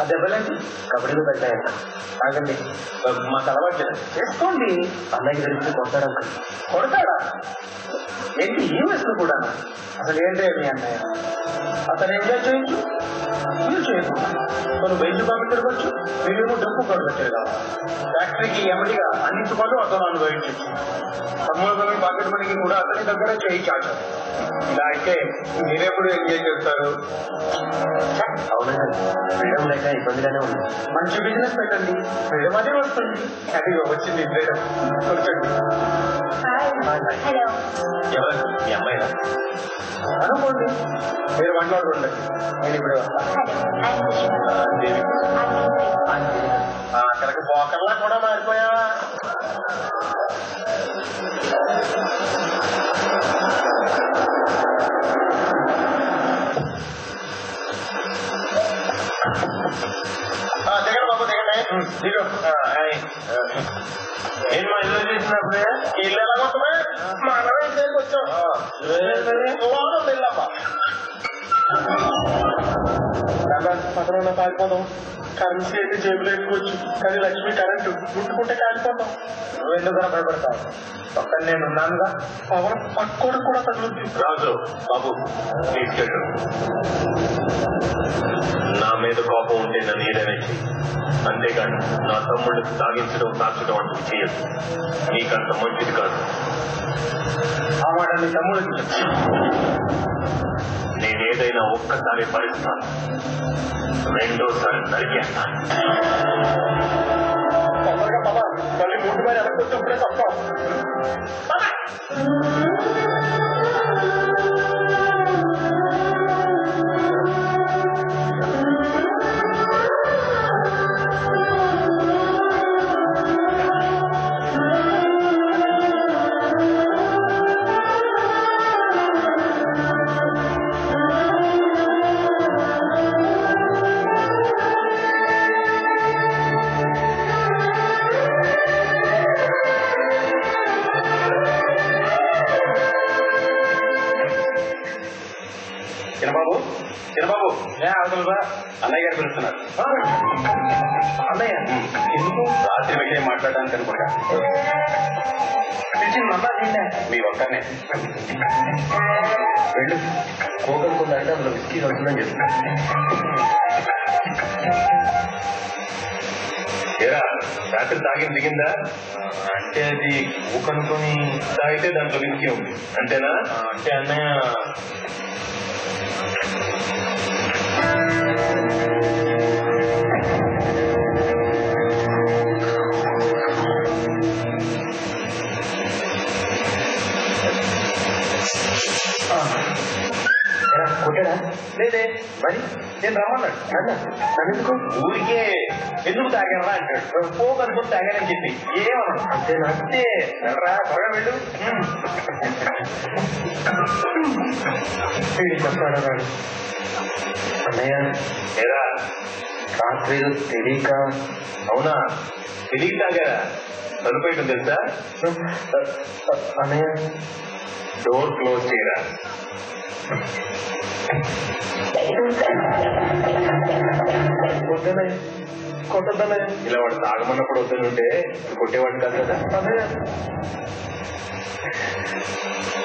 దెబ్బలండి కబడ్డీలో పెట్టాయంట. ఆగండి, మాకు అలవాటు లేదు. చేసుకోండి. అన్నయ్య తెలిస్తే కొడతాడంట. కొడతాడా ఏంటి ఈ వయసులో కూడా? అసలు ఏంటే మీ అన్నయ్య? అతను ఎంజాయ్ చేయొచ్చు, మీరు చేయొచ్చు. తను బయట బాబు తిరగచ్చు, మీరేమో డబ్బు కొరకు తిరగాలి. ఫ్యాక్టరీకి ఎమ్మడిగా అన్ని సుఖాలు అతను అనుభవించవచ్చు. సమూహంగా పాకెట్ మనకి కూడా అతని దగ్గర చేయి చాచారు. ఇలా అయితే మీరెప్పుడు ఎంజాయ్ చేస్తారు? అవునండి, ఫ్రీడమ్ లేక ఇబ్బందిగానే ఉంది. మంచి బిజినెస్ పెట్టండి, ఫ్రీడమ్ అదే వస్తుంది. అది వచ్చింది ఫ్రీడమ్. కూర్చోండి. హలో, ఎవరు మీ అమ్మాయినా? అనుకోండి, మీరు మాట్లాడుకోండి. నేను ఇప్పుడే వస్తాను. అక్కడికి పోకర్లా కూడా మారిపోయావా? దిగండి బాబు, దిగండి. దిగు. ఏం మా ఇల్లు చేసినప్పుడే ఇల్లు ఎలా వస్తుంది? మా అన్నయ్య వచ్చాం. పక్కన కాలిపోతాం. కరెన్సీ అయితే జేబులో ఎక్కువచ్చు, కానీ లక్ష్మి కరెంటు ముట్టుకుంటే కాలిపోతాం. నువ్వెందుకు భయపడతావు? పక్కన నేను ఉన్నానుగా. పవన్ పక్కోడు కూడా తగులుద్ది. రాజు బాబు తీసుకెళ్ళు. నా మీద కోపం ఉంటే నన్ను ఏదైనా చెయ్యి. అంతేగాని నా తమ్ముళ్ళు తాగించడం తాచడం అంటూ చేయదు. నీకంత మంచిది కాదు. ఆ మాట మీ తమ్ముడికి చెప్పు. నేనేదైనా ఒక్కసారి భరిస్తాను, రెండోసారి నరికేస్తాను. తొందరగా బాబా మళ్ళీ ముందు మీద ఎలకొచ్చినప్పుడే తప్ప. చిన్నబాబు అన్నయ్య గారు పిలుస్తున్నారు. అన్నయ్య ఎందుకు? రాత్రి విషయం మాట్లాడడానికి అనుకుంటా. మీ ఒక్కనే వెళ్ళు. కోకనుకుందంటే అందులో విస్కీ కలుగుతుందని చెప్తున్నా. ఏరా రాత్రి తాగి దిగిందా? అంటే అది కోకనుకొని తాగితే దాంట్లో విస్కీ ఉంది అంతేనా? అంటే అన్నయ్య కొట్టాడా? లేదే. మరి నేను రమ్మన్నాడు. నన్నెందుకు? ఊరికే ఎందుకు తాగారా అంటాడు. పోకనుకుని తాగానని చెప్పి ఏమన్నాడు. అంతేనా? అంతే. రా త్వరగా వెళ్ళు. చెప్తాడా రాడు. అన్నయ్య ఏరా రాత్రి తెలియక. అవునా? తెలియక తాగారా? తలుపేయటం తెలుసా? అన్నయ్య డోర్ క్లోజ్ చేయరా. కొట్టద్దనే ఇలా వాడు తాగమన్నప్పుడు వద్దనుంటే కొట్టేవాడిని కాదు కదా.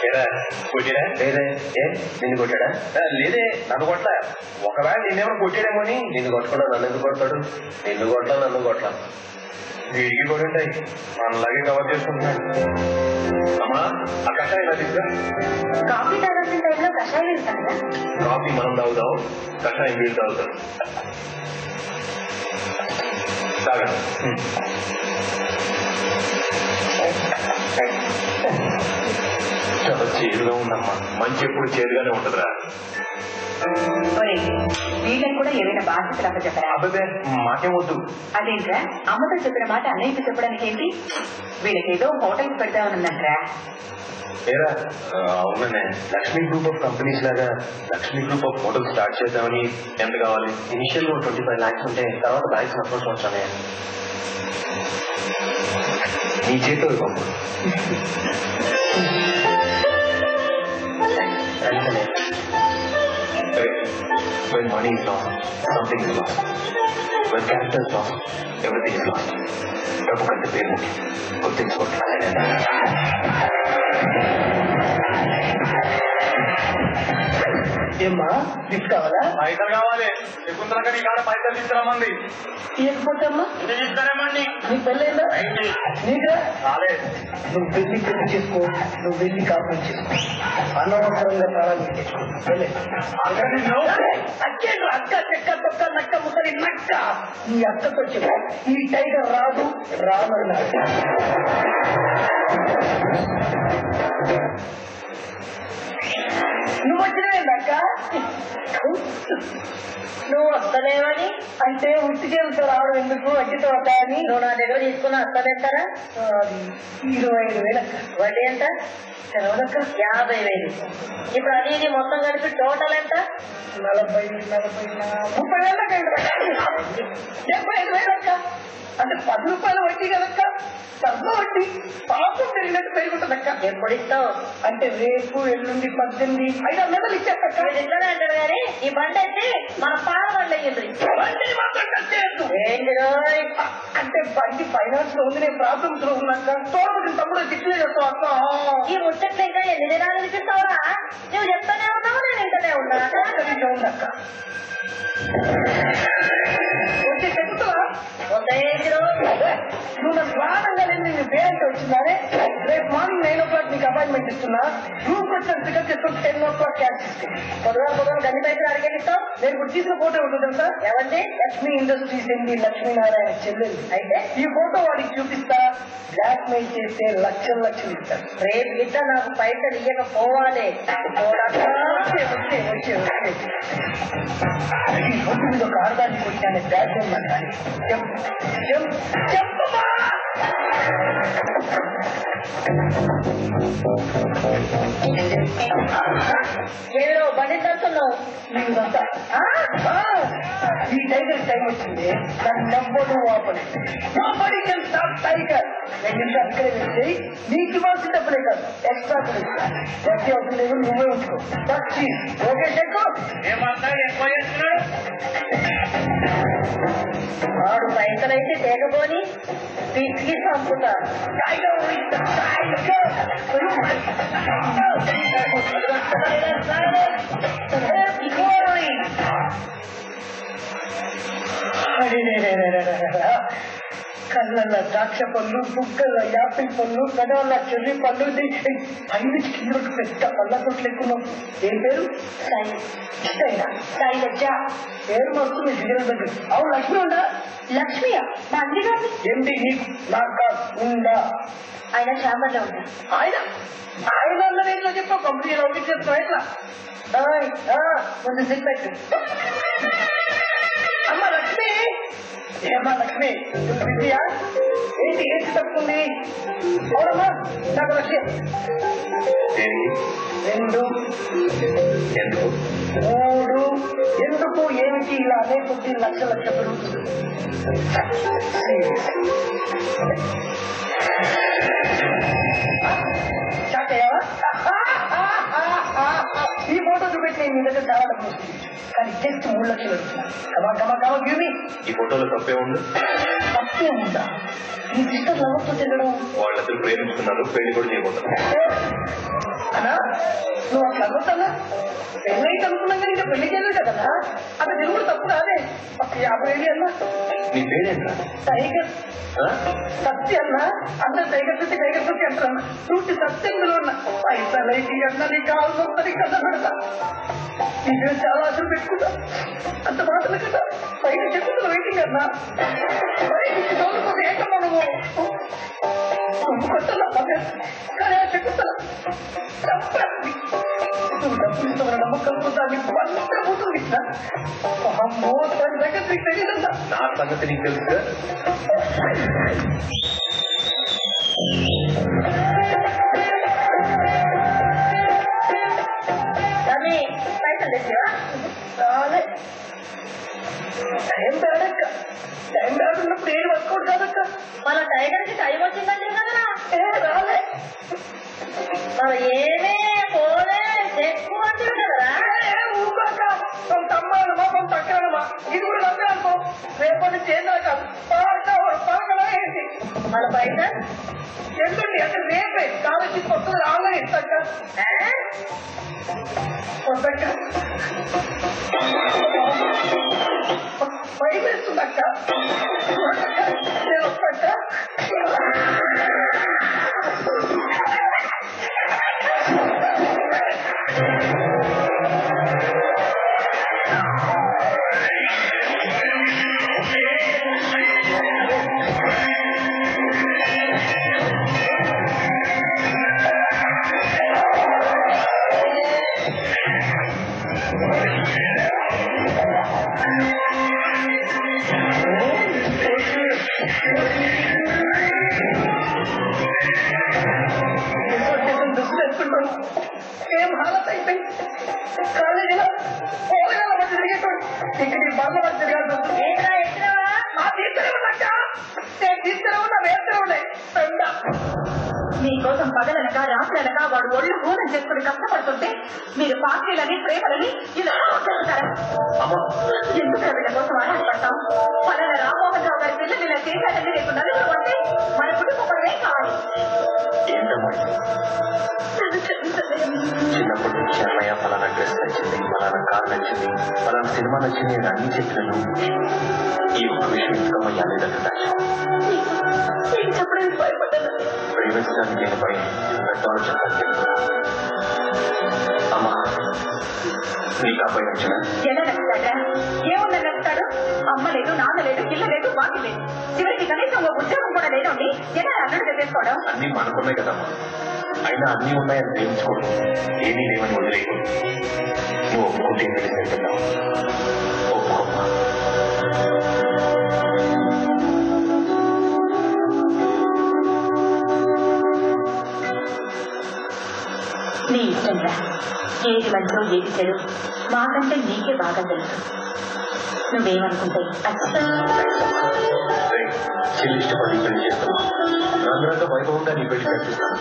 ఏరా కొట్టాడా? లేదే. ఏ నిన్ను కొట్టాడా? లేదే నన్ను కొట్టా. ఒకవేళ నిన్నేమో కొట్టాడేమో అని. నిన్ను కొట్టకుండా నన్ను ఎందుకు కొడతాడు? నిన్ను కొట్టలా నన్ను కొట్టలా. వీడికి కూడా ఉంటాయి. మనలాగే కవర్ చేసుకుంటున్నాడు. అమ్మా ఆ కషాయం ఇలా తీసుకురా. కాఫీ తాగాల్సిన టైంలో కషాయం ఇస్తారా? కాఫీ మనం తాగుతాం, కషాయం వీళ్ళు తాగుతారు. తాగండి. చాలా చేదుగా ఉందమ్మా. మంచి ఎప్పుడు చేదుగానే ఉంటుందిరా. వీళ్ళని కూడా ఏదైనా బాధ్యతలు అమ్మ చెప్పరా? అబ్బాయి మాకేం వద్దు. అదేంట్రా అమ్మతో చెప్పిన మాట అన్నయ్యకి చెప్పడానికి ఏంటి? వీళ్ళకేదో హోటల్కి పెడతామనుందంట్రా. ఏరా అవుననే లక్ష్మీ గ్రూప్ ఆఫ్ కంపెనీస్ లాగా Lakshmi group of hotel start చేద్దామని. ఎంత కావాలి? ఇనిషియల్ 25 lakhs ఉంటే తర్వాత బ్యాంక్స్ అప్రోచ్ వచ్చానే. నీ చేతిలో పంపు. When money is lost, something is lost. When character is lost, everything is lost. డబ్బు కంటే పేరు ముఖ్యం. గుర్తించుకోవట్లేదు. ఏమ్మా తీసుకోవాలా? పైసలు కావాలి. ఎక్కువ నీ కాడ పైసలు తీసుకురామంది. తీయకపోతే అమ్మా ఎందుకు తీసుకురామండి? నీకు పెళ్ళైందా? నీకురా రాలేదు. నువ్వు పెళ్లి పెళ్లి చేసుకో, నువ్వు వెళ్ళి కాపురం చేసుకో. అనవసరంగా ప్రారంభించు. అక్కేంద్ర అక్క చెక్క తొక్క నక్క ముసలి నక్క. ఈ అక్కతో చెప్పు ఈ టైగర్ రాదు రామన్నాడు. నువ్వు వచ్చినావేందక్క? నువ్వు వస్తలేవని అంటే ఉట్టికేంతో రావడం ఎందుకు? అగ్గితో వస్తాయని నువ్వు నా దగ్గర తీసుకుని వస్తానంటారా? 25,000. వడ్డీ ఎంత? తెలవదక్క. 50,000. ఇప్పుడు అది ఇది మొత్తం కలిపి టోటల్ ఎంత? 40, 30,000 కండి. 75,000 అక్క. అంటే 10 రూపాయల వడ్డీ కదక్క. సర్వ వడ్డీ పాపం పెరిగినట్టు పెరుగుతుందక్క. ఎప్పుడు ఇస్తావు? అంటే రేపు ఎల్లుండి 18, 5 నెలలు ఇచ్చేస్తక్క. ఇట్లానే అంటాడు కానీ ఈ బండి అయితే మన పాల బండి అయ్యింది. అంటే బండి ఫైనాన్స్ లో ఉంది, నేను ప్రాబ్లమ్స్ లో ఉన్నాక తోడుకుని తమ్ముడు తిట్లే చెప్తావు అక్క. ఈ ముచ్చట్లు ఇంకా ఎన్ని దినాలు అనిపిస్తావురా? నువ్వు చెప్తానే ఉన్నావు, నేను ఇంటనే ఉన్నా. ఉందక్క. ఓకే చెప్తున్నా కొత్త ఏంటి నువ్వు నాకు ప్రాణంగా లేదు నేను పేరెంట్ వచ్చిందానే రేపు మార్నింగ్ 9 o'clock నీకు అపాయింట్మెంట్ ఇస్తున్నా నువ్వు కొంచెం టికెట్ చేసుకుని 10 o'clock క్యాచ్ తీసుకుని పొద్దుగా గన్ని పైసలు అడిగేస్తావు. నేను ఇప్పుడు తీసిన ఫోటో ఉంటుంది తెలుసా? ఎవరిది? లక్ష్మీ ఇండస్ట్రీస్ ఎండి లక్ష్మీనారాయణ చెల్లెలు. అయితే ఈ ఫోటో వాడికి చూపిస్తా, బ్లాక్ మెయిల్ చేస్తే లక్షలు ఇస్తారు. రేపు గిట్ట నాకు పైసలు ఇవ్వకపోవాలి. రోడ్డు మీద ఒక ఆడదానికి వచ్చాను బ్యాగ్ చెప్పమా ఏదో బండి తడుతున్నావు. ఈ టైగర్ టైం వచ్చింది నన్ను నవ్వదు ఆపలేదు. టైగర్ 2 నిమిషాలు ఇక్కడే వెళ్తే నీకు ఇవ్వాల్సిన డబ్బులే కాదు ఎక్స్ట్రా కూడా ప్రతి అవుతుంది నువ్వే ఉంచుకో. ఓకే చెక్కు వాడు పైసలైతే తేకపోని పిచ్చికి చంపుతా. కళ్ళ ద్రాక్ష పళ్ళు, బుగ్గల యాపిల్ పళ్ళు, పెదవల్ల చెర్రీ పళ్ళు, పైనుంచి కింద వరకు పెద్ద పళ్ళ తోటలు ఎక్కున్నావు. ఏం పేరు? ఇష్టైనా శైలజ పేరు మాత్రం మీ దగ్గర దగ్గర. అవును లక్ష్మి ఉందా? లక్ష్మియా? మా అండి గారిని. ఏంటి నీకు నాకు ఉందా? ఆయన ఛాంబర్ లో ఉంటా. ఆయన రేట్లో చెప్పు కంపెనీ రౌడీ చెప్తావు ఎట్లా? ముందు సిల్ పెట్టు. అమ్మ లక్ష్మి. ఏమా లక్ష్మి బిజీయా? ఏంటి ఏంటి తప్పుంది? అవునమ్మా నాకు లక్ష్యం 2 ఎందుకు 3 ఎందుకు ఏమిటి ఇలా అనేక లక్ష పెరుగుతుంది. షాక్ అయ్యావా? ఈ ఫోటో చూపెట్టి నేను మీ దగ్గర చాలా డబ్బులు వస్తుంది కానీ జస్ట్ 3 లక్షలు అడుగుతున్నా. ఈ ఫోటోలో తప్పే ఉంది. తప్పే ఉందా? నీ సిస్టర్ లవర్తో తినడం. వాళ్ళిద్దరు ప్రేమించుకున్నారు, పెళ్లి కూడా చేయబోతున్నారు. అన్నా నువ్వు అట్లా అనుకుంటున్నా పెళ్ళైతే అనుకున్నాం కానీ ఇంకా పెళ్లి చేయలేదు కదా. అక్కడ తిరుగుడు తప్పు కాదే. 50,000 అన్నా. నీ పేరేంటా? టైగర్ సత్య అన్నా. అందరు టైగర్ సత్య అంటారన్నా. చూసి సత్యంలో ఉన్నా పైసలైకి అన్నా నీకు కావాల్సి కథ పెడతా. నీ పేరు చాలా ఆశలు పెట్టుకుంటా. అంత మాటలు కదా పైన చెప్పుతున్న వెయిటింగ్ అన్నా. ఏకమ్మా నువ్వు కొట్టలా కానీ ఆ చెప్పుతా నువ్వు డబ్బులు ఇస్తామన్న నమ్మకంతో దాన్ని పంట పోతుంది. అమ్మో దాని దగ్గర నీకు తెలియదన్నా. నా సంగతి నీకు తెలుసు. పైసలు తెచ్చావా? రాలే. టైం బ్యాడక్క. టైం బ్యాడ్ ఉన్నప్పుడు ఏం వర్కౌట్ కాదక్క. మన టైగర్ కి టైం వచ్చిందంటే కదరా. రాలే. మరి ఏమే పోలే ఎక్కువ అంటారు కదరా. ఊగాక కొంత అమ్మాయినమా కొంత అక్కడమా ఇది కూడా నమ్మే అనుకో. రేపటి చేద్దా కాదు పరకలా ఏంటి మన పైసలు ఎందుకండి అంటే రేపే కాలేజీ కొత్తది రాలే ఇస్తాక కొత్తక్క భయం వేస్తుందక్క. నేను వస్తాక ఏం హాలత్ అయిపోయింది. కాలేజీలో పోరగాల మధ్య తిరిగేటువంటి ఇక్కడ ఈ బండ్ల మధ్య తిరగాల్సి వస్తుంది. ఆ తీర్చనే ఉన్నాక నేను తీర్చనే ఉన్నా వేస్తూనే ఉన్నాయి. మీకోసం పగలనక రాత్రనక వాడు ఒళ్ళు హూనం చేసుకుని కష్టపడుతుంటే మీరు పార్టీలని ప్రేమలని ఇలా చెప్తారా? ఎందుకు వీళ్ళ కోసం ఆరాటపడతాం? పలానా రామ్మోహన్ రావు గారి పిల్లలు ఇలా చేశారని రేపు నలుగురు అంటే మన కుటుంబమే కావాలి. చిన్నప్పటి నుంచి అన్నయ్య ఫలానా డ్రెస్ నచ్చింది, ఫలానా కార్ నచ్చింది, పలానా సినిమా నచ్చింది అని అన్ని చెప్పినాను. ఈ ఒక్క విషయం ఇంతకమ్మయ్యాలేదంటే చెప్పడానికి భయపడ్డాను. ప్రేమించడానికి నేను భయం పెద్దవాళ్ళు చెప్పాలి. అమ్మా నీకు అబ్బాయి నచ్చిన ఎలా నచ్చుతాడా? ఏమున్నా నచ్చుతాడు? అమ్మ లేదు, నాన్న లేదు, ఇల్లు లేదు, బాకి లేదు, చివరికి కనీసం ఒక ఉద్యోగం కూడా లేదండి. ఎలా అల్లుడు చేసుకోవడం? అన్ని మనకున్నాయి కదమ్మా. అయినా అన్నీ ఉన్నాయని ప్రేమించుకోడు, ఏమీ లేవని వదిలేయకూడదు. నువ్వు ఒప్పుకుంటే పెళ్లి వెళ్తున్నావు. ఒప్పుకోమ్మా. నీ ఇష్టంగా ఏది మంచో ఏది చెడు మాకంటే నీకే బాగా తెలుసు. నువ్వేమనుకుంటే చెల్లి ఇష్టపడి పెళ్లి చేస్తాను. రంగురంగ వైభవంగా నీ పెళ్లి జరిపిస్తాను.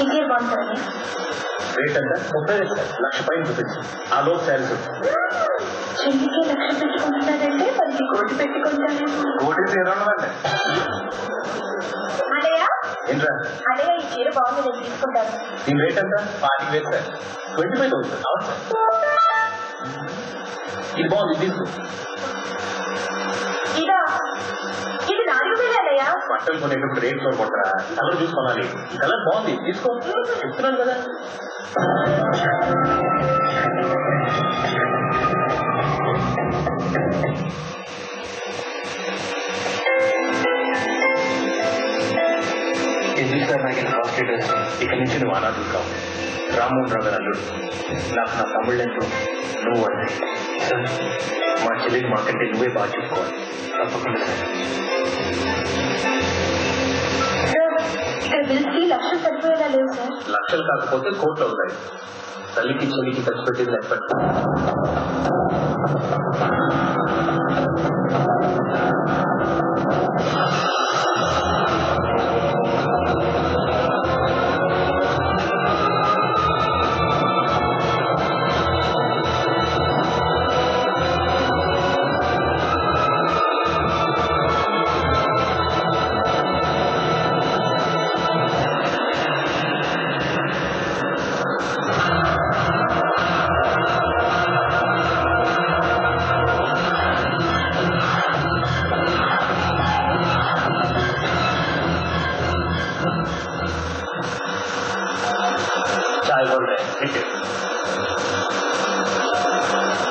ఇంకే బాగుంటుంది. రేట్ అంతా 30,000 లక్ష పైన చూపించు. ఆ లోపు శారీస్ చెల్లికే లక్ష పెట్టుకుంటున్నాడంటే మనకి కోటి పెట్టుకుంటాను. కోటి తీరాలండి. అడయ్యా ఏంట్రా అడయ్యా, ఈ చీర బాగుంది, నేను తీసుకుంటాను. దీని రేట్ అంతా 45,000 సార్. 25,000. అవును సార్. ఇది బాగుంది, తీసుకో. ఇదా? ఇది 4,000 అడయ్యా. బట్టలు కొనేటప్పుడు రేట్ చూడకుండా కలర్ చూసుకోవాలి. ఈ కలర్ బాగుంది, తీసుకో. చెప్తున్నాను కదా. ఎందుకు సార్ నాకు కాస్ట్లీ డ్రెస్? ఇక్కడి నుంచి నువ్వు అనాథులు కావు. రామ్మోహన్ రావు గారు అల్లుడు. నాకు నా తమ్ముళ్ళెంతో నువ్వు అంటే సార్. మా చెల్లిని మాకంటే నువ్వే బాగా చూసుకోవాలి. తప్పకుండా సార్. ఇక్కడ బిల్స్కి లక్షలు సరిపోయేలా లేవు సార్. లక్షలు కాకపోతే కోట్లు అవుతాయి. తల్లికి చెల్లికి ఖర్చు పెట్టేది లెక్క.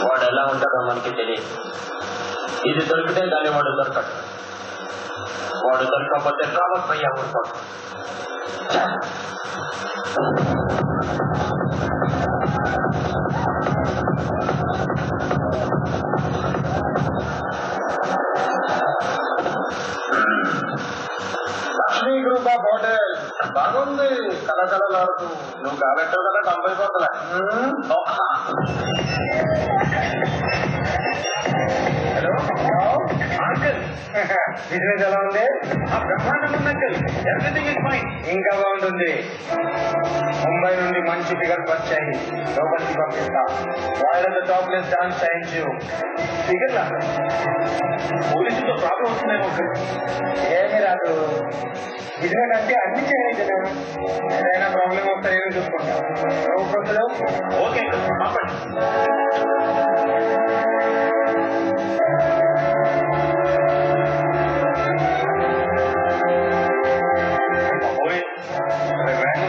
వాడు ఎలా ఉంటాడో మనకి తెలియదు. ఇది దొరికితే దాన్ని వాడు దొరకడు. వాడు దొరకకపోతే రావద్దయ్యా ఊరుకోడు. లక్ష్మీ గ్రూప్ ఆఫ్ హోటల్ బాగుంది. కళకళలాడుతూ నువ్వు కాబట్టావు కదా 90 కోట్ల. హలో అంకుల్, బిజినెస్ ఎలా ఉంది? బ్రహ్మాండంగా ఉంది అంకుల్. Everything is fine. ఇంకా బాగుంటుంది. ముంబై నుండి మంచి ఫిగర్స్ వచ్చాయి. లోపలికి పంపిస్తా. వాళ్ళ టాప్ లెస్ డాన్స్ చేయించు. ఫిగర్లా పోలీసుతో ప్రాబ్లం వస్తుందేమో అంకుల్. ఏమీ రాదు. బిజినెస్ అంటే అన్ని చేయాలి కదా. ఏదైనా ప్రాబ్లం వస్తే ఏమి చూసుకుంటా. ఓకే పంపండి.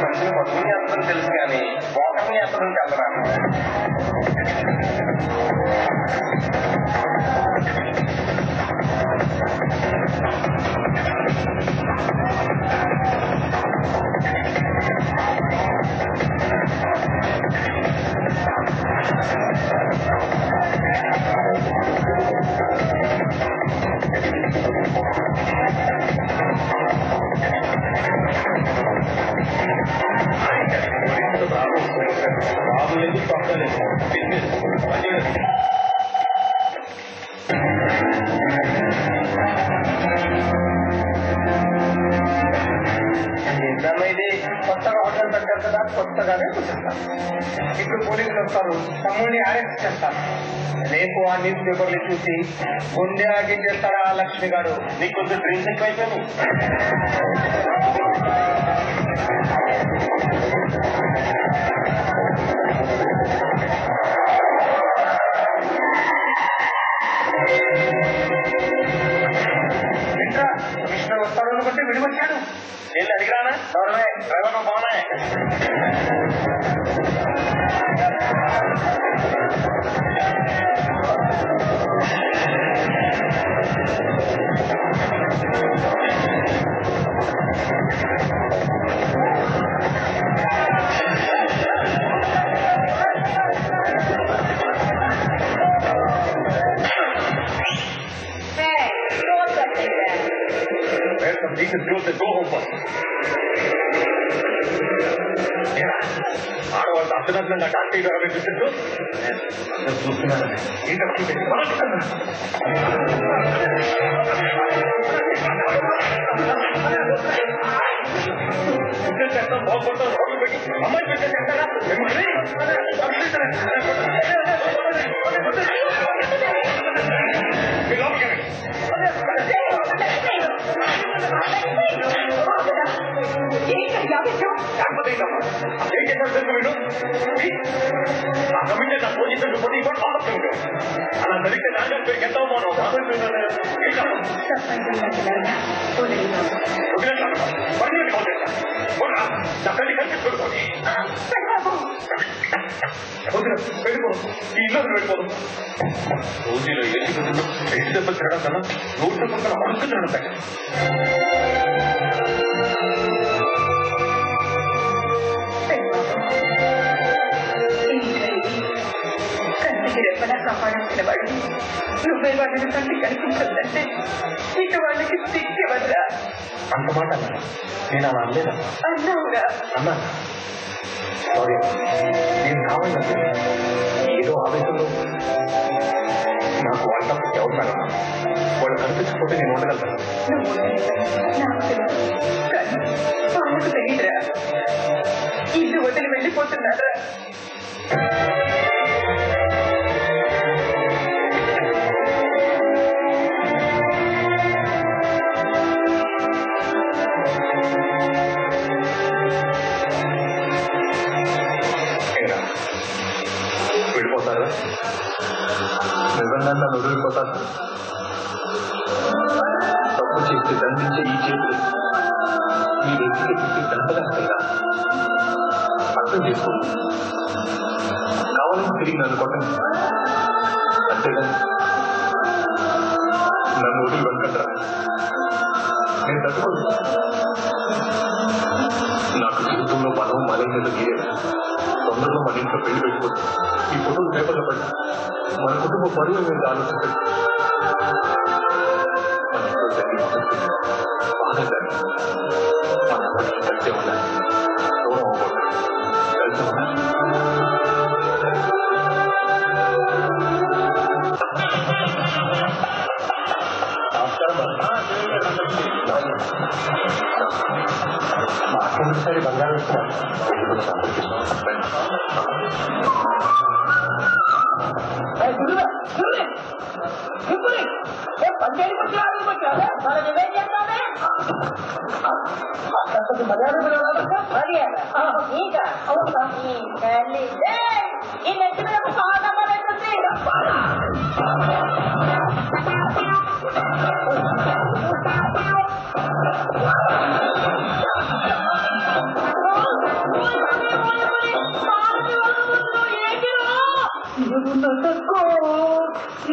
మనుషులు మొత్తం చేస్తారని తెలుసు కానీ వాకర్ని చేస్తారని చెప్పరా. కొత్తగానే చూపిస్తాను. ఇప్పుడు పోలీసులు వస్తారు, తమ్ముడిని అరెస్ట్ చేస్తారు. రేపు ఆ న్యూస్ పేపర్లు చూసి గుండె ఆగించేస్తారా లక్ష్మి గారు? నీకు కొంచెం డ్రీమ్స్ ఎక్కువైపోయి ఇంకా కమిషనర్ వస్తాడు అనుకుంటే విడివచ్చాడు. నేను అడిగిరానా డ్రైవర్ బాగున్నాయి. ఆడవాళ్ళు అర్థనగ్నంగా డాక్టర్ గారు చూసినట్టు చూస్తున్నాను. బాగుపడతాం రోడ్లు పెట్టి అమ్మాయి పెట్టేస్తారా? ఏం చేశారు తెలుసు వీడు? ఆ కమిషన్ నా పొజిషన్ పోతే ఇప్పుడు బాగుంటుంది. అలా జరిగితే నాన్నగారి పేరుకి ఎంత అవమానం. చక్కని కనిపిస్తుంది. వెళ్ళిపో, ఈ ఇల్లు వెళ్ళిపోదు. రోజులో ఎల్లి దెబ్బలు తిరగడం కన్నా రోడ్డు పక్కన అడుగు తిరగడం పెట్టండి. కంటికి రెప్పలా కాపాడాల్సిన వాడు నువ్వే వాళ్ళని కంటి కనిపించదంటే ఇక వాళ్ళకి దిక్కి వద్దా? అంత మాట అన్నా నేను అలా అనలేదా? అన్నావుగా. అన్నా సారీ, నేను కావాలంటే ఏదో ఆవేశంలో నాకు వాళ్ళ ఎవరు మేడం వాళ్ళు కనిపించకపోతే నేను ఉండగలుగుతాను. నువ్వు నాకు తెలుసు, కానీ వాళ్ళకు తెలియదురా. ఇల్లు వదిలి వెళ్ళిపోతున్నారా? వెళ్ళిపోతారా? నిజంగా నన్ను వదిలిపోతాను. తప్పు చేసి దండించే ఈ చేతులు మీ వ్యక్తికి దండలేస్తాయిరా. అర్థం చేసుకో. కావాలని తిరిగి నన్ను కొట్టండి, అంతేగాని నన్ను వదిలి వెళ్ళరా. నేను తట్టుకోను. నాకు జీవితంలో బలం మళ్ళీ మీద మీరే. తొందరలో మన ఇంట్లో పెళ్లి పెట్టుకోండి. ఈ ఫోటోలు పేపర్లో పడి మన కుటుంబ పరువు మీద ఆలోచించండి. మన ఇంట్లో జరిగిన బాగా జరిగింది. మన అప్పటికి కలిసే ఉండాలి, దూరం అవ్వకూడదు. కలిసి ఉండాలి. మాట్లాడి బంగారం ఇస్తున్నాను.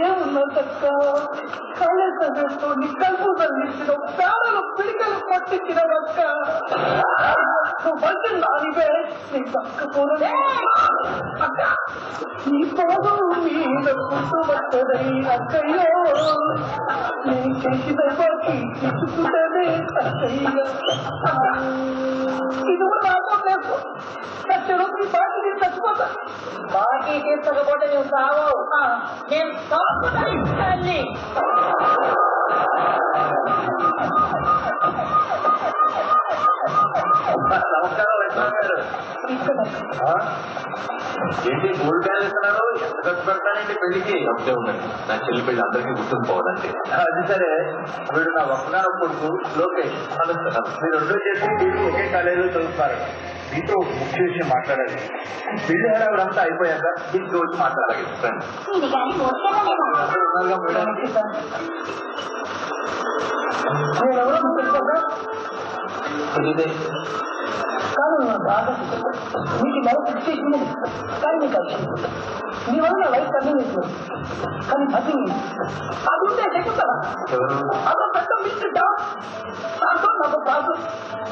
ఏమున్నా తక్క కళ్ళతో నీ కలుపు తగ్గించిన ప్రాణాలు పిడికలు పట్టించిన అక్క మంచి నానివే నీ పక్కపోలే అక్క నీ పాదం మీద పుట్టుబట్టదై అక్కయ్యో నేను చేసిన బాకి తీసుకుంటేనే అక్కయ్య ఇది నాతో లేదు. లక్ష రూపాయలు బాకీ నేను చచ్చిపోతా. బాకీ తీర్చకపోతే నువ్వు సావవు. నేను తల్లి నమస్కారం. ఏంటి గోల్డ్ బ్యాన్ ఇస్తున్నారు? ఎంత ఖర్చు పెడతానండి పెళ్లికి? తప్పే ఉందండి, నా చెల్లి పెళ్లి అందరికీ గుర్తుండిపోవాలంటే. అది సరే, వీడు నా ఒక్కగానో కొడుకు లోకేష్. మీరు రెండో చేసి వీళ్ళు ఒకే కాలేజీలో చదువుతున్నారు. మీతో ముఖ్య విషయం మాట్లాడాలి. పెళ్లి హడావుడంతా అయిపోయాక దీనికి వచ్చి మాట్లాడాలి. కానీ బాగా మీకు లైఫ్ ఇచ్చేసింది, కానీ మీకు వచ్చింది. మీ వల్ల నా లైఫ్ కన్వీనియన్స్, కానీ నథింగ్. అది ఉంటే చెప్తారా? అదో పెద్ద మిస్టర్ దాంతో నాకు కాదు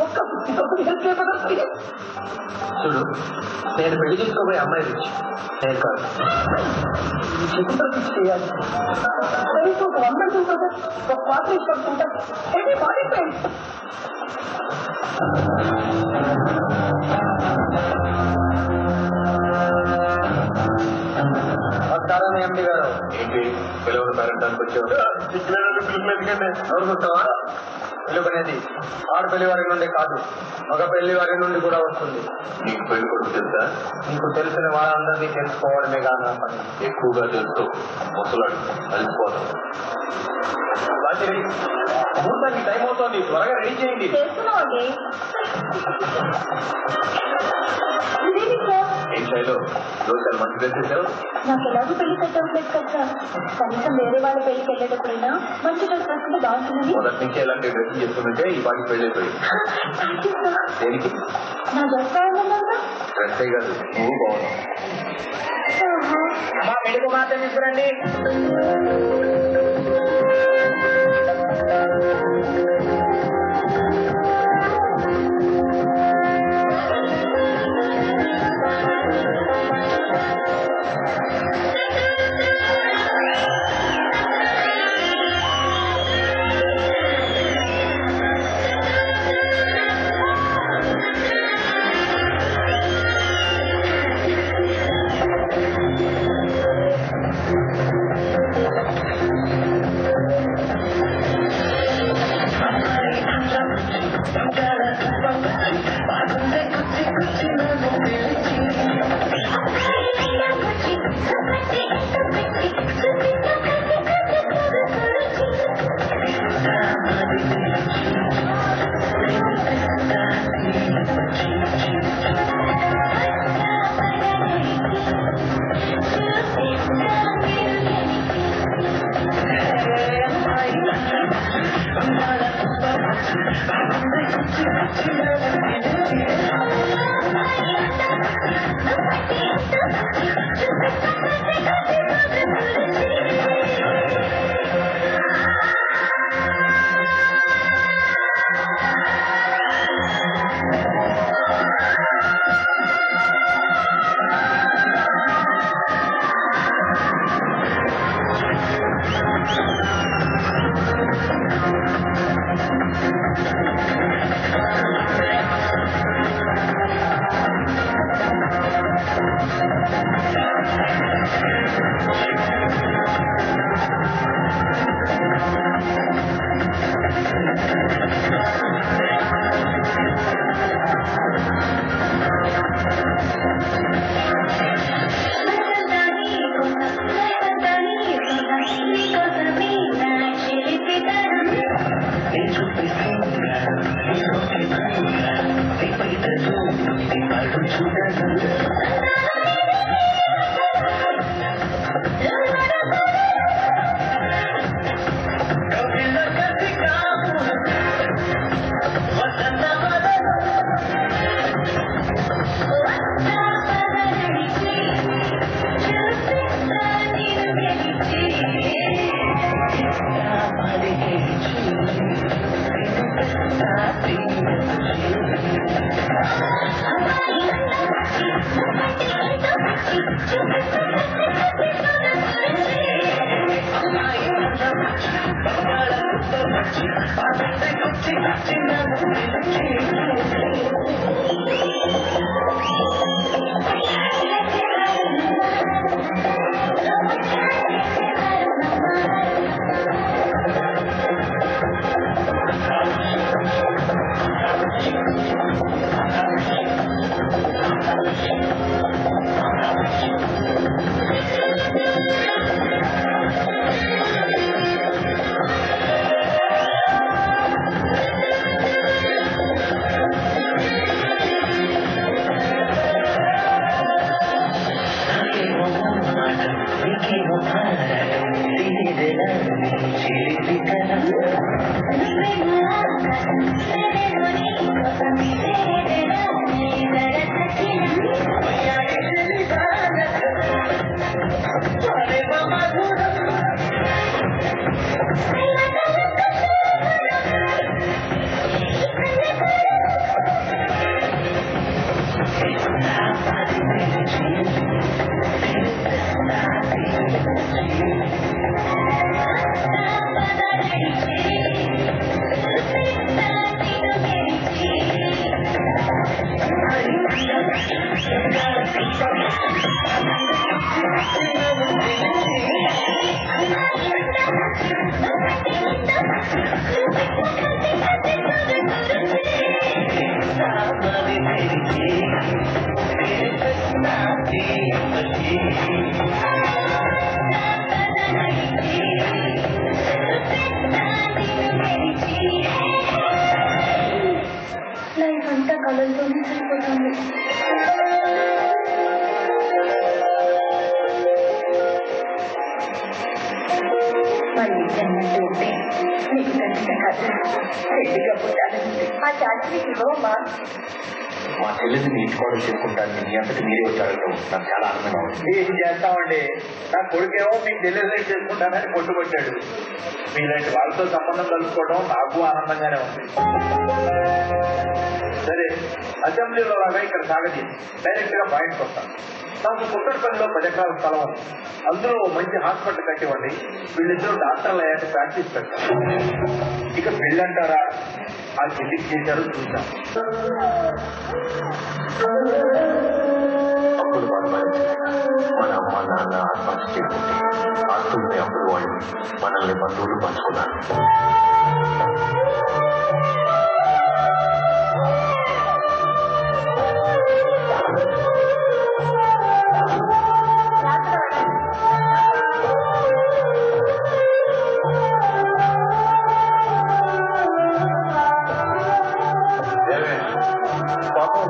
ఒక్క హెల్ప్ చేయబడి. చూడు, నేను పెళ్లి చేసుకోబోయే అమ్మాయి రిచ్, నేను కాదు. చెప్తా చేయాలి. ఒక 100 ఒక పార్ట్నర్షిప్ పడుతుంటా ఏమి మారిపోయింది. నమస్కారం ఎండి గారు. ఏంటి పిల్లలు పేరెంటానికి వచ్చావు? ఎవరుకుంటావా? పిలువనేది ఆడపిల్లి వారి నుండి కాదు, మగ పెళ్లి వారి నుండి కూడా వస్తుంది. నీకు పెళ్లి కొడుకు తెలుసా? నీకు తెలిసిన వాళ్ళందరినీ తెలుసుకోవడమే కాదు పని. ఎక్కువగా తెలుసు ముసలాడు కలిసిపోతాం. ముహూర్తానికి టైం అవుతోంది, త్వరగా రెడీ చేయండి. ఏం శైలు, రోజు మంచి డ్రెస్ చేసావు? నాకు ఎలాగో పెళ్లి సెట్ అవ్వలేదు కదా, కనీసం వేరే వాళ్ళ పెళ్లికి వెళ్ళేటప్పుడైనా మంచి డ్రెస్ వేసుకుంటే బాగుంటుంది. మొదటి నుంచి ఎలాంటి డ్రెస్ చేసుకుంటే ఈ పాటికి పెళ్లి అయిపోయింది. దేనికి? నా డ్రెస్ బాగుందా? డ్రెస్సే కాదు, నువ్వు బాగున్నావు. మా పెళ్లికి మాత్రం తీసుకురండి. మళ్ళీ జన్మంటూ ఉంటే నీకు ఖచ్చితంగా రెడ్డిగా పుట్టాలని ఆ ఛార్జీ ఇవ్వమ్మా. మా చెల్లెని నీచుకోవడం చేసుకుంటాను మీ అంతటి మీరే వచ్చారటం నాకు చాలా ఆనందంగా ఉంది. ఏం చేస్తామండి, నా కొడుకేమో మీ చెల్లెలు చేసుకుంటానని కొట్టుకొచ్చాడు. మీలాంటి వాళ్ళతో సంబంధం కలుసుకోవడం నాకు ఆనందంగానే ఉంది. సరే, అసెంబ్లీలో లాగా ఇక్కడ సాగది డైరెక్ట్ గా పాయింట్కి వస్తాను. నాకు కుక్కడపల్లిలో 10 ఎకరాల స్థలం ఉంది. అందులో మంచి హాస్పిటల్ కట్టివ్వండి. వీళ్ళిద్దరూ డాక్టర్లు అయ్యాక ప్రాక్టీస్ పెడతారు. ఇక పెళ్ళంటారా, ఆ చెల్లికి చేశారు చూసాం. అప్పుడు మన అమ్మ నాన్న ఆత్మహత్య చేసుకుంటే ఆస్తుల్ని అప్పుడు వాళ్ళు మనల్ని బంధువులు పంచుకున్నారు.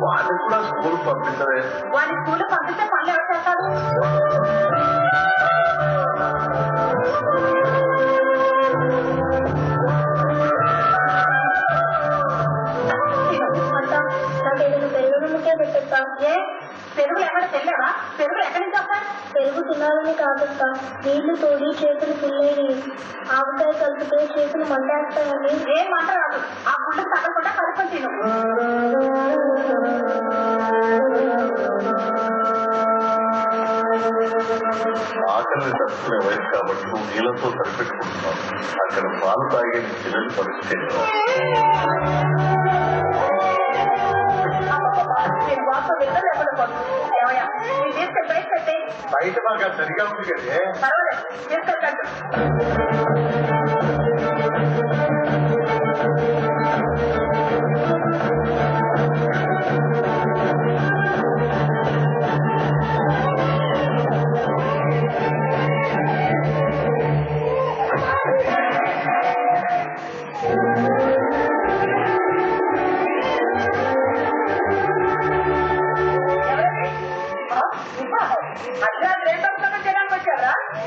వాడిని కూడా స్కూల్ పంపించలే. వాడి స్కూల్ పంపిస్తే పనులు ఎవరు చేస్తారు? పెరుగులు ఎక్కడ తెల్లావా? పెరుగులు ఎక్కడి నుంచి వస్తా? పెరుగు తినాలని కాదక్క, నీళ్లు తోడి చేతులు పుల్లయ్యి ఆవకాయ కలిపితే చేతులు మంటేస్తాయని. ఏం మాట రాదు. ఆ గుళ్ళు తగ్గకుండా కలుపుకొని తిను. ఆకలిని తట్టుకునే వయసు కాబట్టి నువ్వు నీళ్ళతో సరిపెట్టుకుంటున్నావు. అక్కడ పాలు తాగే నీ చెల్లెలు పరిస్థితి నేను వార్త విన్నా లేకుండా పోదు. ఏమయ్యా, నేను తీసుకెళ్ళి బయట పెట్టే. బయట మాకు సరిగా ఉంది కదే. పర్వాలేదు, తీసుకెళ్ళండి.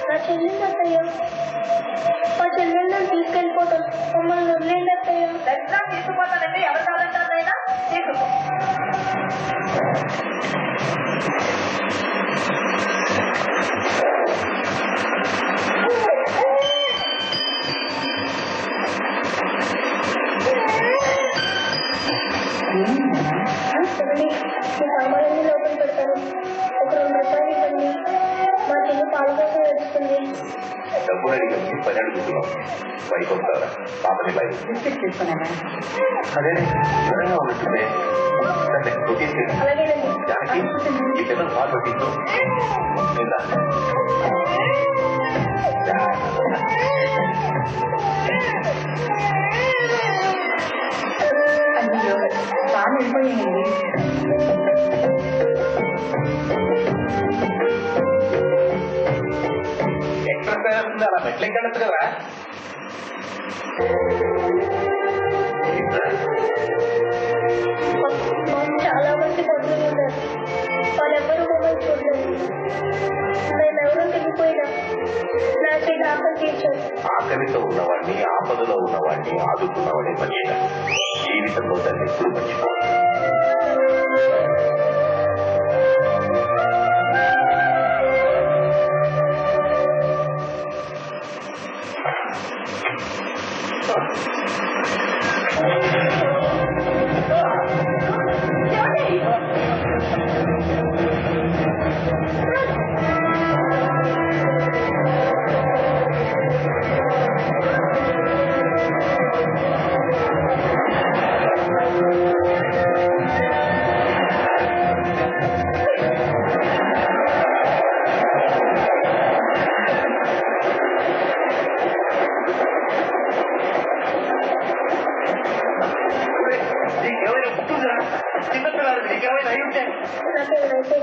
నా చెల్లెళ్ళు అత్తయ్య, మా చెల్లెళ్ళని తీసుకెళ్ళిపోతాం. మమ్మల్ని వదిలేండి అత్తయ్య. దర్శనం తీసుకుపోతానండి. ఎవరు కావాలంటారైనా తీసుకుపో. సామాన్యాన్ని లోపల పెడతాను. ఒక 2 రూపాయలు ఇవ్వండి. మా చెల్లి పాలు కోసం ఏడుస్తుంది. డబ్బులు అడిగి పని అడుగుతున్నాం. పైకి వస్తారా పాపని పై అదే వివరంగా ఉన్నట్టుందే. అలాగేనండి. జానకి ఈ పిల్లలు పాలు పట్టించు. అయ్యో, చాలా వెళ్ళిపోయాయండి. ఎక్స్ప్రెస్ అలా మెట్లెక్కడచ్చు కదా. చాలా మంది బంధువులు ఉన్నారు. వాళ్ళెవ్వరూ మమ్మల్ని చూడలేదు. మేమెవరూ తెలియపోయినా నా చెల్లి ఆకలి తీర్చారు. ఆకలితో ఉన్నవాడిని, ఆపదలో ఉన్నవాడిని ఆదుకున్నవాడే మనిషి. జీవితంలో దాన్ని ఎప్పుడు మర్చిపో. నాకేమైతే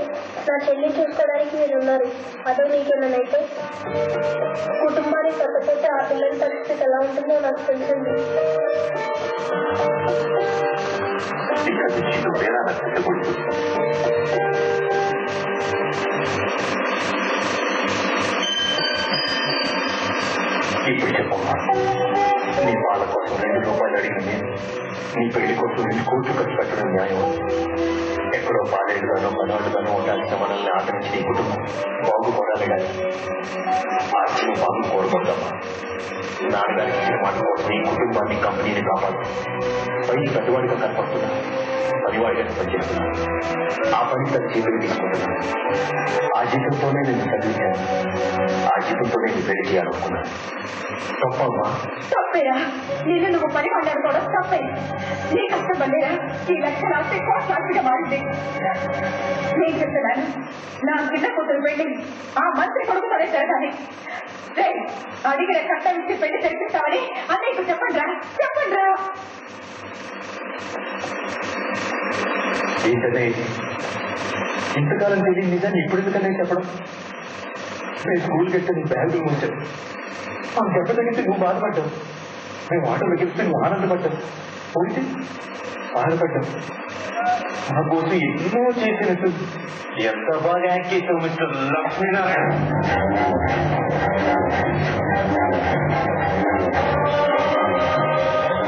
నా చెల్లి చూసుకోవడానికి మీరు ఉన్నారు. అదే నీకేమైతే కుటుంబానికి తగ్గపోతే ఆ పిల్లల పరిస్థితి ఎలా ఉంటుందో నాకు తెలిసింది. ఇప్పుడు చెప్పమ్మా, నీ వాళ్ళ కోసం 2 రూపాయలు అడిగిన నేను నీ పెళ్లి కోసం నీ కూతురు ఖర్చు పెట్టడం న్యాయం? ఎక్కడో పాలేడుగానో పదాడుగానో ఉండాల్సిన మనల్ని ఆదరించి నీ కుటుంబం బాగుపడాలి కానీ ఆస్తిని బాగు కోరుకుందామా? నాన్నగారికి ఇచ్చిన మాట కోసం ఈ కుటుంబాన్ని కంపెనీని కాపాడు. పై పెద్దవాడిగా కనపడుతున్నా, పనివాడిగా పనిచేస్తున్నా, ఆ పని తన జీవితం తీసుకుంటున్నా. ఆ జీవితంతోనే నేను చదివించాను, ఆ జీవితంతోనే నేను పెళ్లి చేయాలనుకున్నాను. తప్పమ్మా? తప్పేరా, నేను నువ్వు పని మాట్లాడుకోవడం తప్పే. నీ కష్టపడేరా ఈ లక్ష రాస్తే కోట్లాగా మారింది. నేను చెప్తున్నాను, నా చిన్న కూతురు పెళ్లి ఆ మంత్రి కొడుకుతోనే జరగాలి. అడిగిన కట్టం ఇచ్చి పెళ్లి జరిపిస్తామని అన్నయ్యకు చెప్పండి రా, చెప్పండి రా. ఏంటనే ఇంతకాలం తెలియదు నిజాన్ని ఇప్పుడు ఎందుకనే చెప్పడం? నేను స్కూల్కి వెళ్తే నువ్వు బ్యాగులు ముంచావు, ఆ దెబ్బ తగ్గితే నువ్వు బాధపడ్డావు, మేము ఆటోలో గెలిస్తే నువ్వు ఆనందపడ్డావు, పోతే బాధపడ్డావు. నా కోసం ఎన్నో చేసినట్టు ఎంత బాగా యాక్ట్ చేసావు మిస్టర్ లక్ష్మీనారాయణ.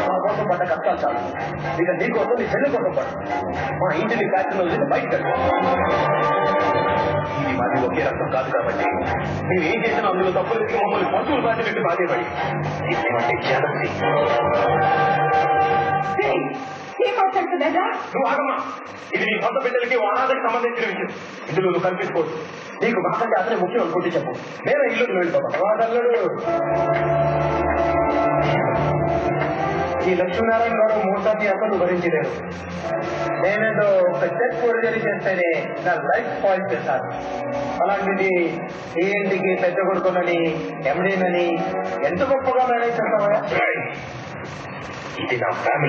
నా కోసం పడ్డ కష్టాలు చాలు, ఇక నీ కోసం నీ చెల్లి కోసం పడు. మా ఇంటిని ఫ్యాక్టరీలో వదిలి బయటకు వెళ్ళు. ఇది మాది ఒకే రక్తం కాదు కాబట్టి మేము ఏం చేసినా అందులో తప్పులు ఎత్తి మమ్మల్ని పశువులు బాధ్యపెట్టి బాధేపడి అంటే చేదండి. నువ్వు ఆగమ్మా, ఇది నీ సొంత బిడ్డలకి అనాథకి సంబంధించిన విషయం. ఇందులో నువ్వు కల్పించుకోవచ్చు. నీకు మాకంటే అతనే ముఖ్యం అనుకుంటే చెప్పు, నేను ఇల్లు వెళ్ళిపోతాను. ఈ లక్ష్మీనారాయణ గారు మోసాన్ని అసలు భరించలేరు. నేనేదో ఒక చెక్ ఫోర్జరీ చేస్తేనే నా లైఫ్ స్పాయిల్ చేశాను. అలాంటిది ఈ ఇంటికి పెద్ద కొడుకునని ఎండీనని ఎంత గొప్పగా మేనేజ్ చేస్తావా? ఇది నా ఫ్యామిలీ.